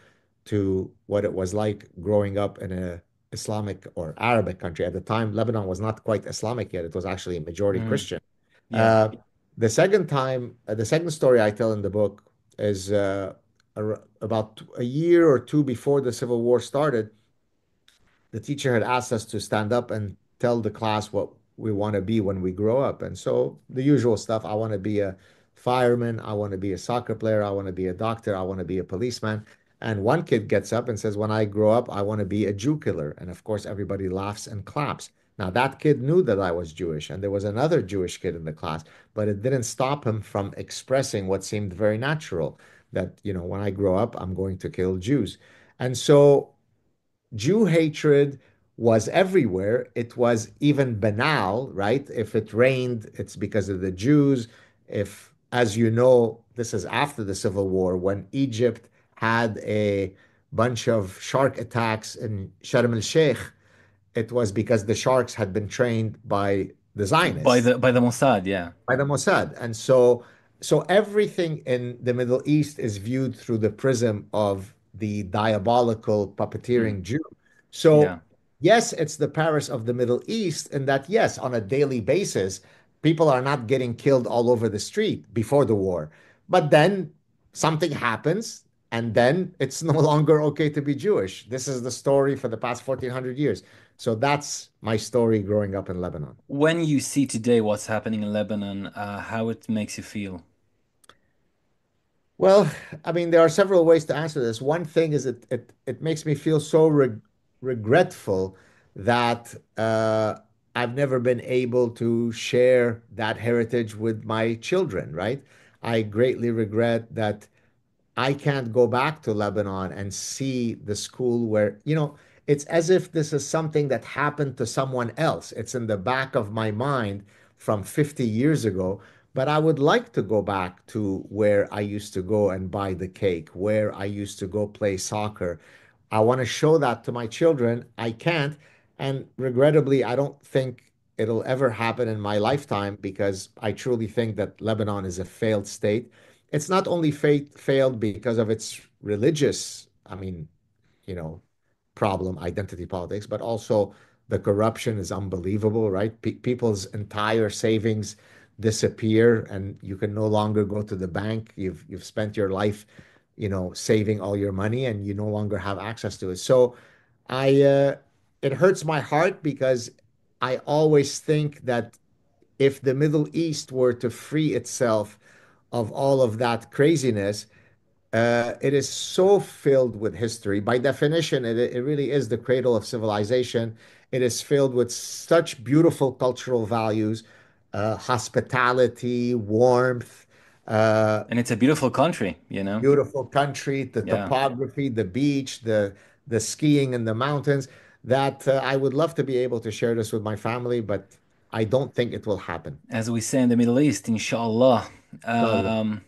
to what it was like growing up in a Islamic or Arabic country. At the time, Lebanon was not quite Islamic yet. It was actually majority Mm, Christian. yeah. Uh, the second story I tell in the book is about a year or two before the Civil War started. The teacher had asked us to stand up and tell the class what we want to be when we grow up. And so the usual stuff, I want to be a fireman, I want to be a soccer player, I want to be a doctor, I want to be a policeman. And one kid gets up and says, when I grow up, I want to be a Jew killer. And of course, everybody laughs and claps. Now, that kid knew that I was Jewish, and there was another Jewish kid in the class, but it didn't stop him from expressing what seemed very natural that, when I grow up, I'm going to kill Jews. And so Jew hatred was everywhere. It was even banal, right? If it rained, it's because of the Jews. If, as you know, this is after the Civil War, when Egypt had a bunch of shark attacks in Sharm el-Sheikh, it was because the sharks had been trained by the By Zionists, the Mossad, yeah. by the Mossad. And so everything in the Middle East is viewed through the prism of the diabolical Mm, puppeteering Jew. So yeah. yes, it's the Paris of the Middle East, and that yes, on a daily basis, people are not getting killed all over the street before the war. But then something happens, and then it's no longer okay to be Jewish. This is the story for the past 1400 years. So that's my story growing up in Lebanon. When you see today what's happening in Lebanon, how it makes you feel. Well, I mean, there are several ways to answer this. One thing is it makes me feel so regretful that I've never been able to share that heritage with my children, right? I greatly regret that I can't go back to Lebanon and see the school where, it's as if this is something that happened to someone else. It's in the back of my mind from 50 years ago, but I would like to go back to where I used to go and buy the cake, where I used to go play soccer. I want to show that to my children. I can't. And regrettably, I don't think it'll ever happen in my lifetime because I truly think that Lebanon is a failed state. It's not only failed because of its religious, you know, problem, identity politics, but also the corruption is unbelievable, right? People's entire savings disappear, and you can no longer go to the bank. You've spent your life, saving all your money, and you no longer have access to it. So I it hurts my heart because I always think that if the Middle East were to free itself of all of that craziness, it is so filled with history. By definition, it really is the cradle of civilization. It is filled with such beautiful cultural values, hospitality, warmth, uh, And it's a beautiful country, you know? beautiful country, the Yeah. topography, the beach, the skiing in the mountains, that I would love to be able to share this with my family, but I don't think it will happen. As we say in the Middle East, inshallah. Inshallah. Um,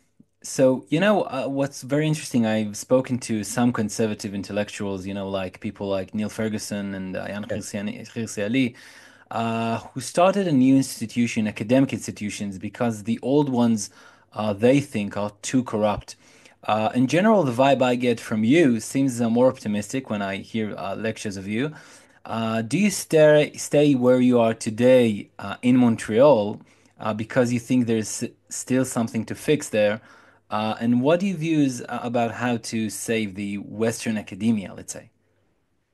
what's very interesting, I've spoken to some conservative intellectuals, like people like Neil Ferguson and Ayaan Yes. Hirsi Ali, who started a new institution, academic institutions, because the old ones, they think, are too corrupt. In general, the vibe I get from you seems more optimistic when I hear lectures of you. Do you stay where you are today in Montreal because you think there's still something to fix there? And what do you views about how to save the Western academia, let's say?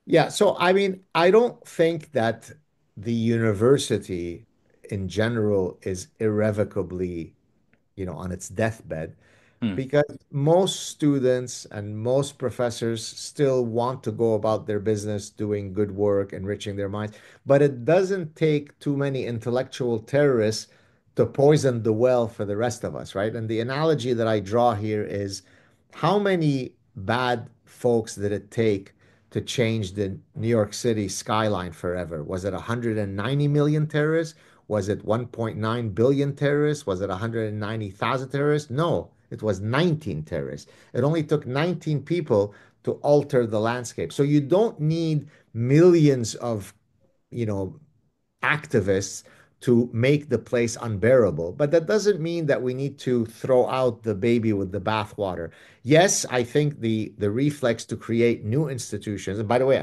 Yeah, so I don't think that the university in general is irrevocably, on its deathbed, Hmm. because most students and most professors still want to go about their business doing good work, enriching their minds. But it doesn't take too many intellectual terrorists to poison the well for the rest of us, right? And the analogy that I draw here is how many bad folks did it take to change the New York City skyline forever? Was it 190 million terrorists? Was it 1.9 billion terrorists? Was it 190,000 terrorists? No, it was 19 terrorists. It only took 19 people to alter the landscape. So you don't need millions of, you know, activists to make the place unbearable. But that doesn't mean that we need to throw out the baby with the bathwater. Yes, I think the reflex to create new institutions, and by the way,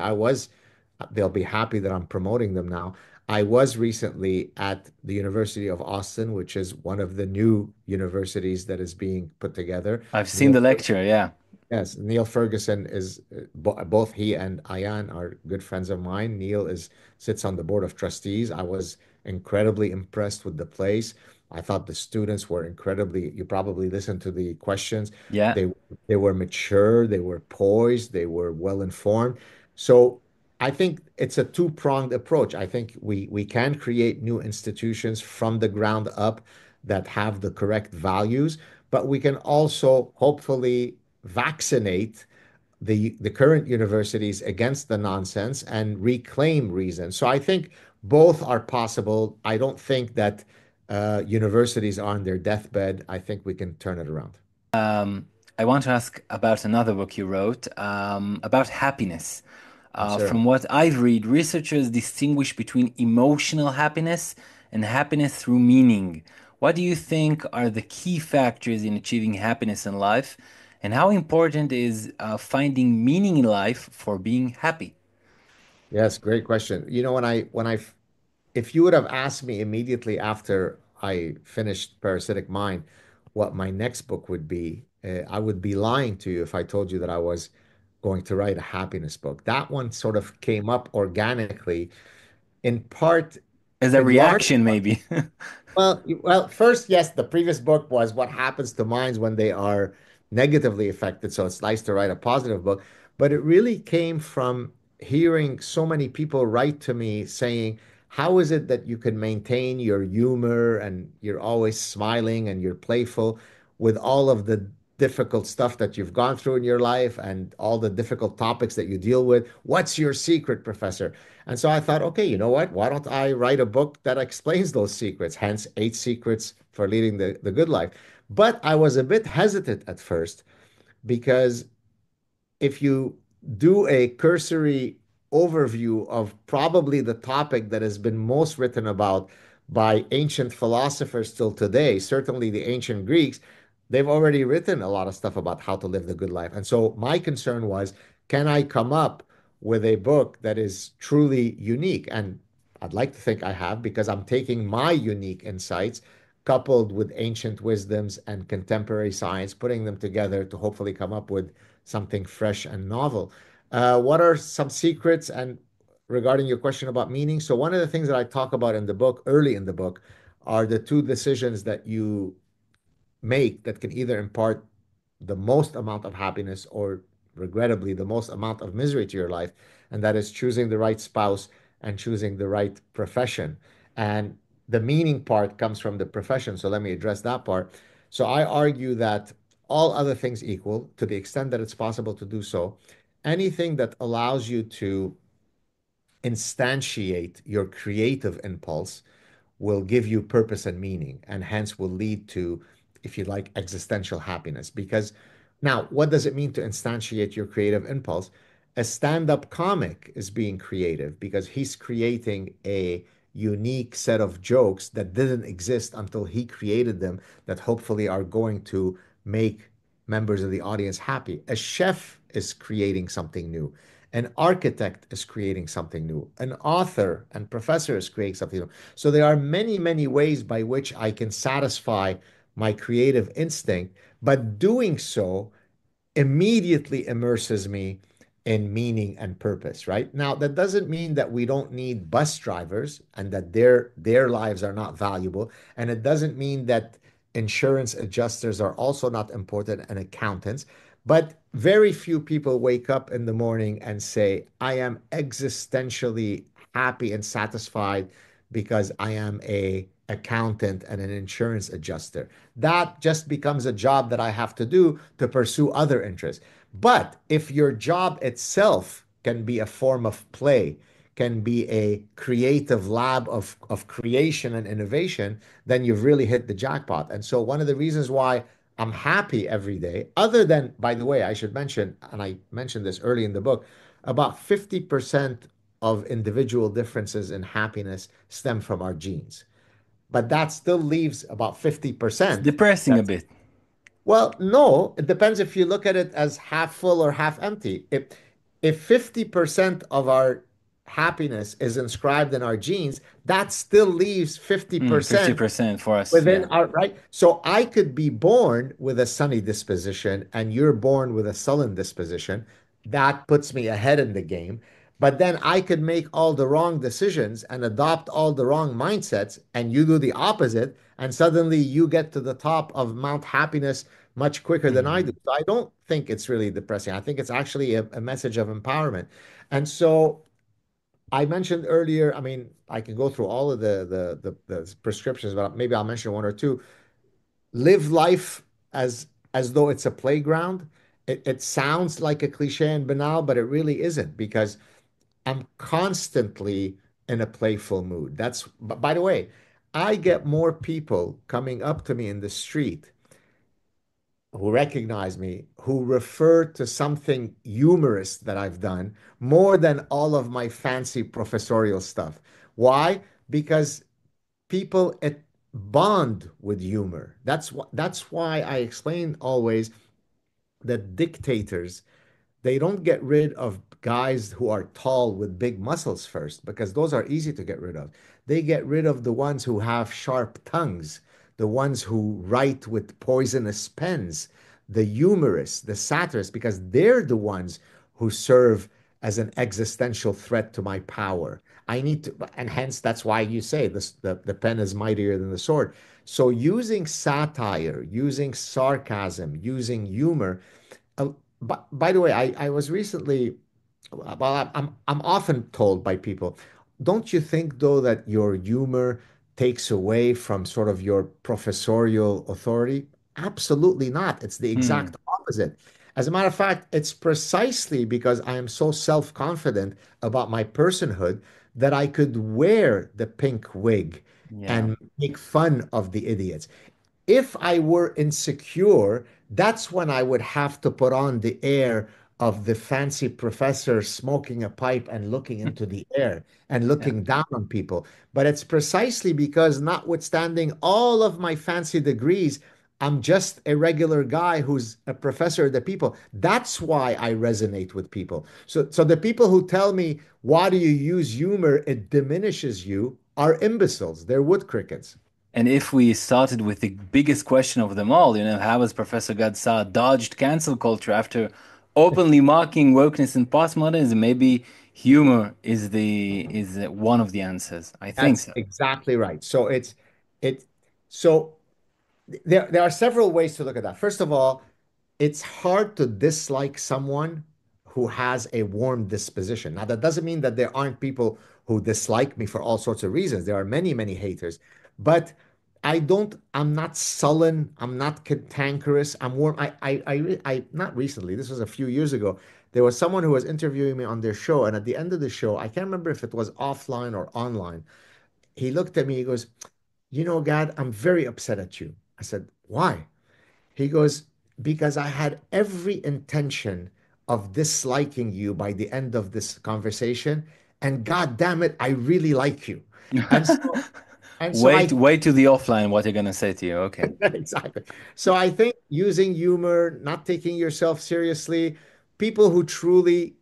they'll be happy that I'm promoting them now. I was recently at the University of Austin, which is one of the new universities that is being put together. I've seen Neil the lecture, yeah. Yes, Neil Ferguson is both he and Ayan are good friends of mine. Neil is sits on the board of trustees. I was incredibly impressed with the place. I thought the students were incredibly, you probably listened to the questions. Yeah. They they were mature, they were poised, they were well informed. So I think it's a two-pronged approach. I think we can create new institutions from the ground up that have the correct values, but we can also hopefully vaccinate the current universities against the nonsense and reclaim reason. So I think both are possible. I don't think that universities are on their deathbed. I think we can turn it around. Um, I want to ask about another book you wrote about happiness. Yes, sir. From what I've read, researchers distinguish between emotional happiness and happiness through meaning. What do you think are the key factors in achieving happiness in life, and how important is finding meaning in life for being happy? Yes, great question. If you would have asked me immediately after I finished Parasitic Mind what my next book would be, I would be lying to you if I told you that I was going to write a happiness book. That one sort of came up organically, in part, As a in large. reaction, maybe. Well, first, yes, the previous book was what happens to minds when they are negatively affected. So it's nice to write a positive book. But it really came from hearing so many people write to me saying, how is it that you can maintain your humor and you're always smiling and you're playful with all of the difficult stuff that you've gone through in your life and all the difficult topics that you deal with. What's your secret, Professor? And so I thought, okay, you know what? Why don't I write a book that explains those secrets? Hence, Eight Secrets for Leading the Good Life. But I was a bit hesitant at first because if you do a cursory overview of probably the topic that has been most written about by ancient philosophers till today, certainly the ancient Greeks, they've already written a lot of stuff about how to live the good life. And so my concern was, can I come up with a book that is truly unique? And I'd like to think I have because I'm taking my unique insights coupled with ancient wisdoms and contemporary science, putting them together to hopefully come up with something fresh and novel. What are some secrets? And regarding your question about meaning, so one of the things that I talk about in the book, early in the book, are the two decisions that you make that can either impart the most amount of happiness or regrettably the most amount of misery to your life, and that is choosing the right spouse and choosing the right profession. And the meaning part comes from the profession. So let me address that part. So I argue that all other things equal, to the extent that it's possible to do so, anything that allows you to instantiate your creative impulse will give you purpose and meaning, and hence will lead to, if you like, existential happiness. Because now, what does it mean to instantiate your creative impulse? A stand-up comic is being creative because he's creating a unique set of jokes that didn't exist until he created them, that hopefully are going to make members of the audience happy. A chef is creating something new. An architect is creating something new. An author and professor is creating something new. So there are many, many ways by which I can satisfy my creative instinct, but doing so immediately immerses me in meaning and purpose, right? Now, that doesn't mean that we don't need bus drivers and that their lives are not valuable. And it doesn't mean that insurance adjusters are also not important and accountants. But very few people wake up in the morning and say, I am existentially happy and satisfied because I am a accountant and an insurance adjuster. That just becomes a job that I have to do to pursue other interests. But if your job itself can be a form of play, can be a creative lab of creation and innovation, then you've really hit the jackpot. And so one of the reasons why I'm happy every day, other than, by the way, I should mention, and I mentioned this early in the book, about 50% of individual differences in happiness stem from our genes. But that still leaves about It's 50% depressing a that's, bit. well, no, it depends if you look at it as half full or half empty. If 50% of our happiness is inscribed in our genes, that still leaves 50% 50% for us, within yeah. our, right? So I could be born with a sunny disposition and you're born with a sullen disposition. That puts me ahead in the game. But then I could make all the wrong decisions and adopt all the wrong mindsets, and you do the opposite, and suddenly you get to the top of Mount Happiness much quicker than I do. Mhm. So I don't think it's really depressing. I think it's actually a message of empowerment. And so I mentioned earlier, I mean, I can go through all of the prescriptions, but maybe I'll mention one or two. Live life as though it's a playground. It sounds like a cliche and banal, but it really isn't because I'm constantly in a playful mood. By the way, I get more people coming up to me in the street who recognize me, who refer to something humorous that I've done more than all of my fancy professorial stuff. Why? Because people bond with humor. That's why I explain always that dictators, they don't get rid of guys who are tall with big muscles first because those are easy to get rid of. They get rid of the ones who have sharp tongues, the ones who write with poisonous pens, the humorists, the satirists, because they're the ones who serve as an existential threat to my power. I need to, and hence that's why you say this, the pen is mightier than the sword. So using satire, using sarcasm, using humor, uh, by the way, I was recently, well, I'm often told by people, don't you think though that your humor takes away from sort of your professorial authority? Absolutely not. It's the Hmm. exact opposite. As a matter of fact, it's precisely because I am so self-confident about my personhood that I could wear the pink wig Yeah. and make fun of the idiots. If I were insecure, that's when I would have to put on the air of the fancy professor smoking a pipe and looking into the air and Yeah. looking down on people. But it's precisely because, notwithstanding all of my fancy degrees, I'm just a regular guy who's a professor of the people. That's why I resonate with people. So the people who tell me, why do you use humor? It diminishes you, are imbeciles. They're wood crickets. And if we started with the biggest question of them all, how has Professor Gad Saad dodged cancel culture after openly mocking wokeness and postmodernism? Maybe humor is one of the answers. I think That's so. exactly right. It so there are several ways to look at that. First of all, it's hard to dislike someone who has a warm disposition. Now, that doesn't mean that there aren't people who dislike me for all sorts of reasons. There are many, many haters, but I'm not sullen. I'm not cantankerous. I'm warm. Not recently, this was a few years ago. There was someone who was interviewing me on their show, and at the end of the show, I can't remember if it was offline or online. He looked at me, he goes, you know, Gad, I'm very upset at you. I said, why? He goes, because I had every intention of disliking you by the end of this conversation. And God damn it, I really like you. And so, and so Wait, I wait to the offline what you're gonna say to you. Okay. exactly. So I think using humor, not taking yourself seriously, people who truly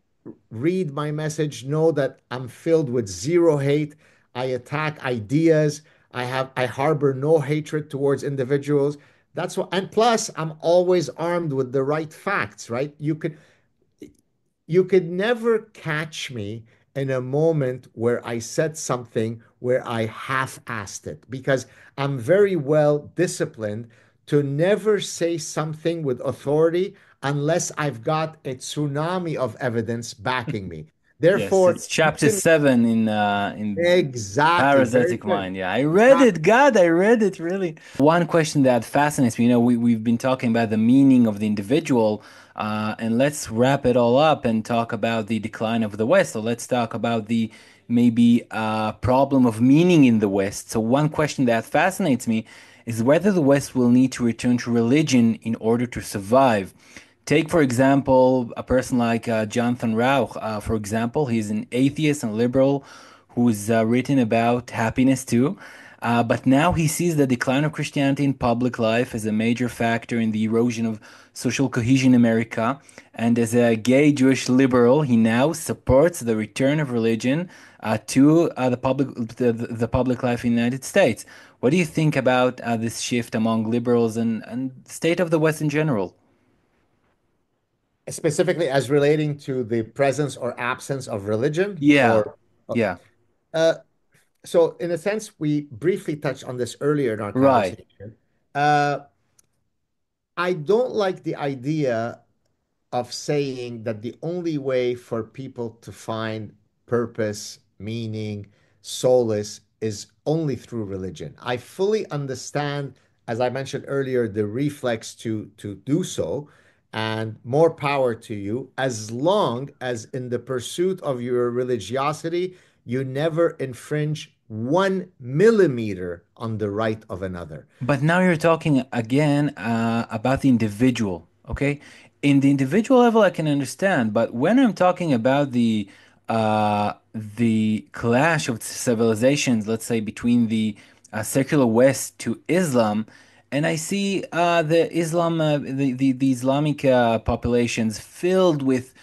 read my message know that I'm filled with zero hate. I attack ideas. I harbor no hatred towards individuals. That's what, and plus I'm always armed with the right facts, right? You could never catch me in a moment where I said something where I half-assed it because I'm very well disciplined to never say something with authority unless I've got a tsunami of evidence backing me. Yes, Therefore, it's you chapter can 7 in exactly very Parasitic good. Mind. Yeah, I read Exactly. it. God, I read it really. One question that fascinates me, we've been talking about the meaning of the individual, and let's wrap it all up and talk about the decline of the West. So let's talk about the maybe problem of meaning in the West. So one question that fascinates me is whether the West will need to return to religion in order to survive. Take, for example, a person like Jonathan Rauch. For example, he's an atheist and liberal who's written about happiness too. But now he sees the decline of Christianity in public life as a major factor in the erosion of social cohesion in America. And as a gay Jewish liberal, he now supports the return of religion to the public life in the United States. What do you think about this shift among liberals and state of the West in general? Specifically as relating to the presence or absence of religion Yeah, or yeah, uh, so in a sense, we briefly touched on this earlier in our right. conversation. Uh, I don't like the idea of saying that the only way for people to find purpose, meaning, solace is only through religion. I fully understand, as I mentioned earlier, the reflex to do so, and more power to you, as long as in the pursuit of your religiosity, you never infringe 1 millimeter on the right of another. But now you're talking again about the individual, okay? In the individual level, I can understand, but when I'm talking about the clash of civilizations, let's say between the secular West to Islam, and I see the Islamic populations filled with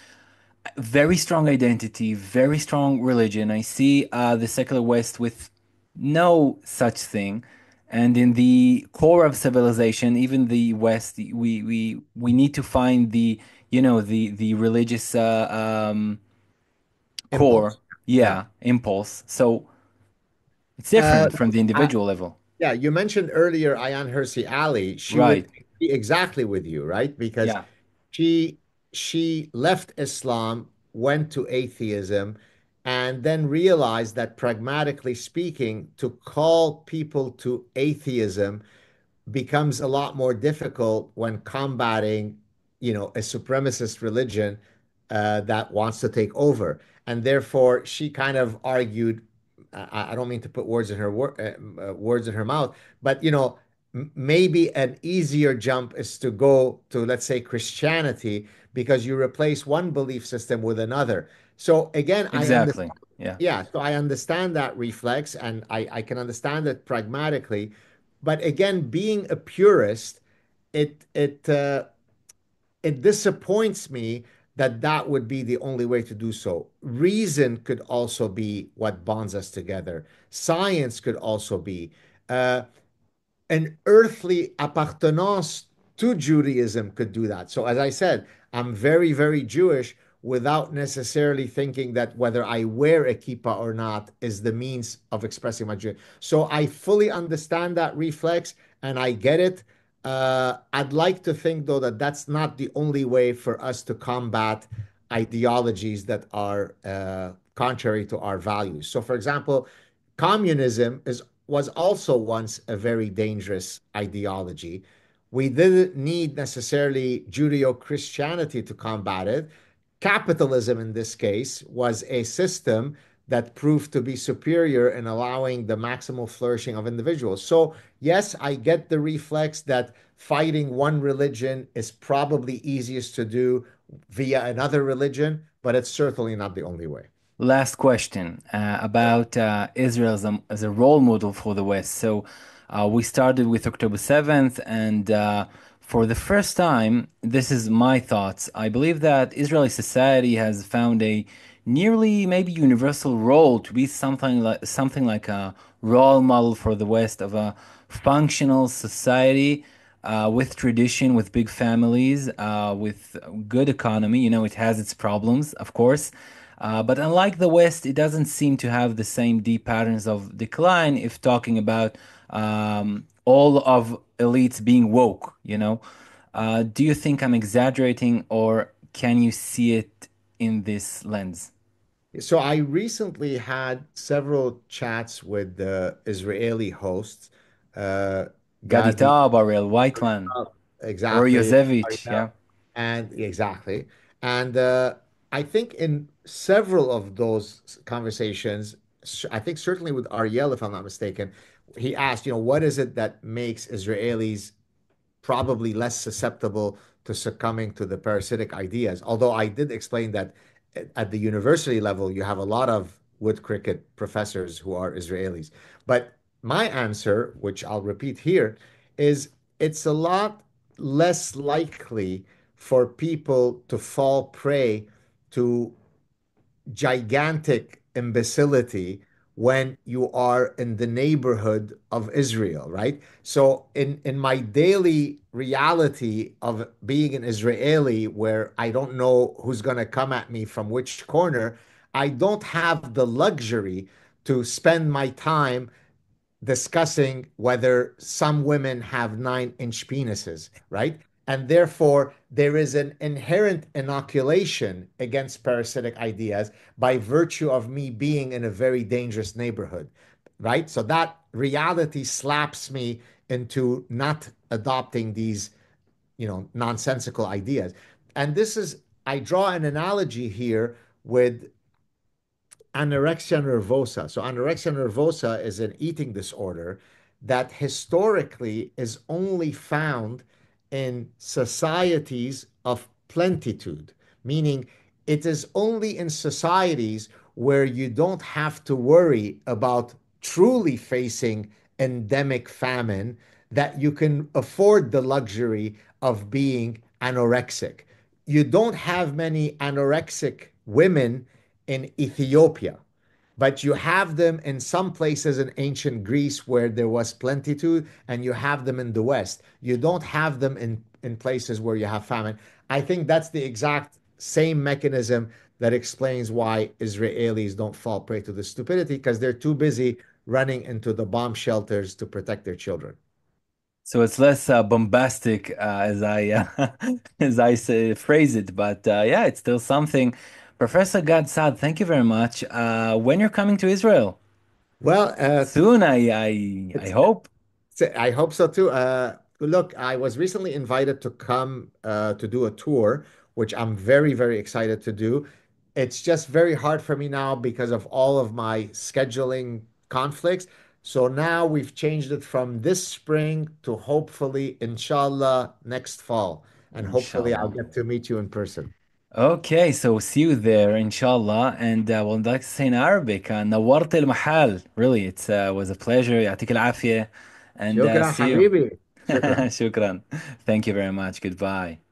very strong identity, very strong religion. I see the secular West with no such thing. And in the core of civilization, even the West, we need to find the religious core, Impulse. Yeah. yeah, impulse. So it's Uh, different from the I, individual level. Yeah, you mentioned earlier Ayan Hirsi Ali. She Right. would agree exactly with you, right? Because Yeah. she she left Islam, went to atheism, and then realized that pragmatically speaking, to call people to atheism becomes a lot more difficult when combating, a supremacist religion that wants to take over. And therefore, she kind of argued, I don't mean to put words in her mouth, but maybe an easier jump is to go to, let's say, Christianity, because you replace one belief system with another. So again, I understand. Exactly. Yeah. Yeah, so I understand that reflex, and I can understand it pragmatically. But again, being a purist, it disappoints me that that would be the only way to do so. Reason could also be what bonds us together. Science could also be. Uh, an earthly appartenance to Judaism could do that. So, as I said, I'm very, very Jewish without necessarily thinking that whether I wear a kippah or not is the means of expressing my Jewish. So, I fully understand that reflex and I get it. I'd like to think, though, that that's not the only way for us to combat ideologies that are contrary to our values. So, for example, communism was also once a very dangerous ideology. We didn't need necessarily Judeo-Christianity to combat it. Capitalism, in this case, was a system that proved to be superior in allowing the maximal flourishing of individuals. So, yes, I get the reflex that fighting one religion is probably easiest to do via another religion, but it's certainly not the only way. Last question about Israel as a role model for the West. So we started with October 7th, and for the first time, this is my thoughts. I believe that Israeli society has found a nearly maybe universal role to be something like a role model for the West of a functional society with tradition, with big families, with good economy. You know, it has its problems, of course. But unlike the West, it doesn't seem to have the same deep patterns of decline if talking about all of elites being woke, you know. Do you think I'm exaggerating, or can you see it in this lens? So I recently had several chats with the Israeli hosts, uh, Gadi Gadi, Taub, Ariel Whiteman, or exactly, Yosevich, Ariel, yeah. and exactly, and I think in several of those conversations, I think certainly with Ariel, if I'm not mistaken, he asked, what is it that makes Israelis probably less susceptible to succumbing to the parasitic ideas. Although I did explain that at the university level, you have a lot of wood cricket professors who are Israelis. But my answer, which I'll repeat here, is it's a lot less likely for people to fall prey to gigantic imbecility when you are in the neighborhood of Israel, right? So in my daily reality of being an Israeli where I don't know who's going to come at me from which corner, I don't have the luxury to spend my time discussing whether some women have 9-inch penises, right? And therefore, there is an inherent inoculation against parasitic ideas by virtue of me being in a very dangerous neighborhood, right? So that reality slaps me into not adopting these, nonsensical ideas. And this is, I draw an analogy here with anorexia nervosa. So, anorexia nervosa is an eating disorder that historically is only found in societies of plentitude, meaning it is only in societies where you don't have to worry about truly facing endemic famine that you can afford the luxury of being anorexic. You don't have many anorexic women in Ethiopia, but you have them in some places in ancient Greece where there was plenitude, and you have them in the West. You don't have them in places where you have famine. I think that's the exact same mechanism that explains why Israelis don't fall prey to the stupidity because they're too busy running into the bomb shelters to protect their children. So it's less bombastic as I as I say, phrase it, but yeah, it's still something. Professor Gad Saad, thank you very much. When you're coming to Israel? Well, Soon, I it's hope. I hope so too. Look, I was recently invited to come to do a tour, which I'm very, very excited to do. It's just very hard for me now because of all of my scheduling conflicts. So now we've changed it from this spring to hopefully, inshallah, next fall. And hopefully I'll Inshallah. get to meet you in person. Okay, so see you there, inshallah. And well, I'd like to say in Arabic, نورت المحل. Really, it was a pleasure. يعطيك العافية. And شكرا see you. حبيبي. شكرا. Shukran. Thank you very much. Goodbye.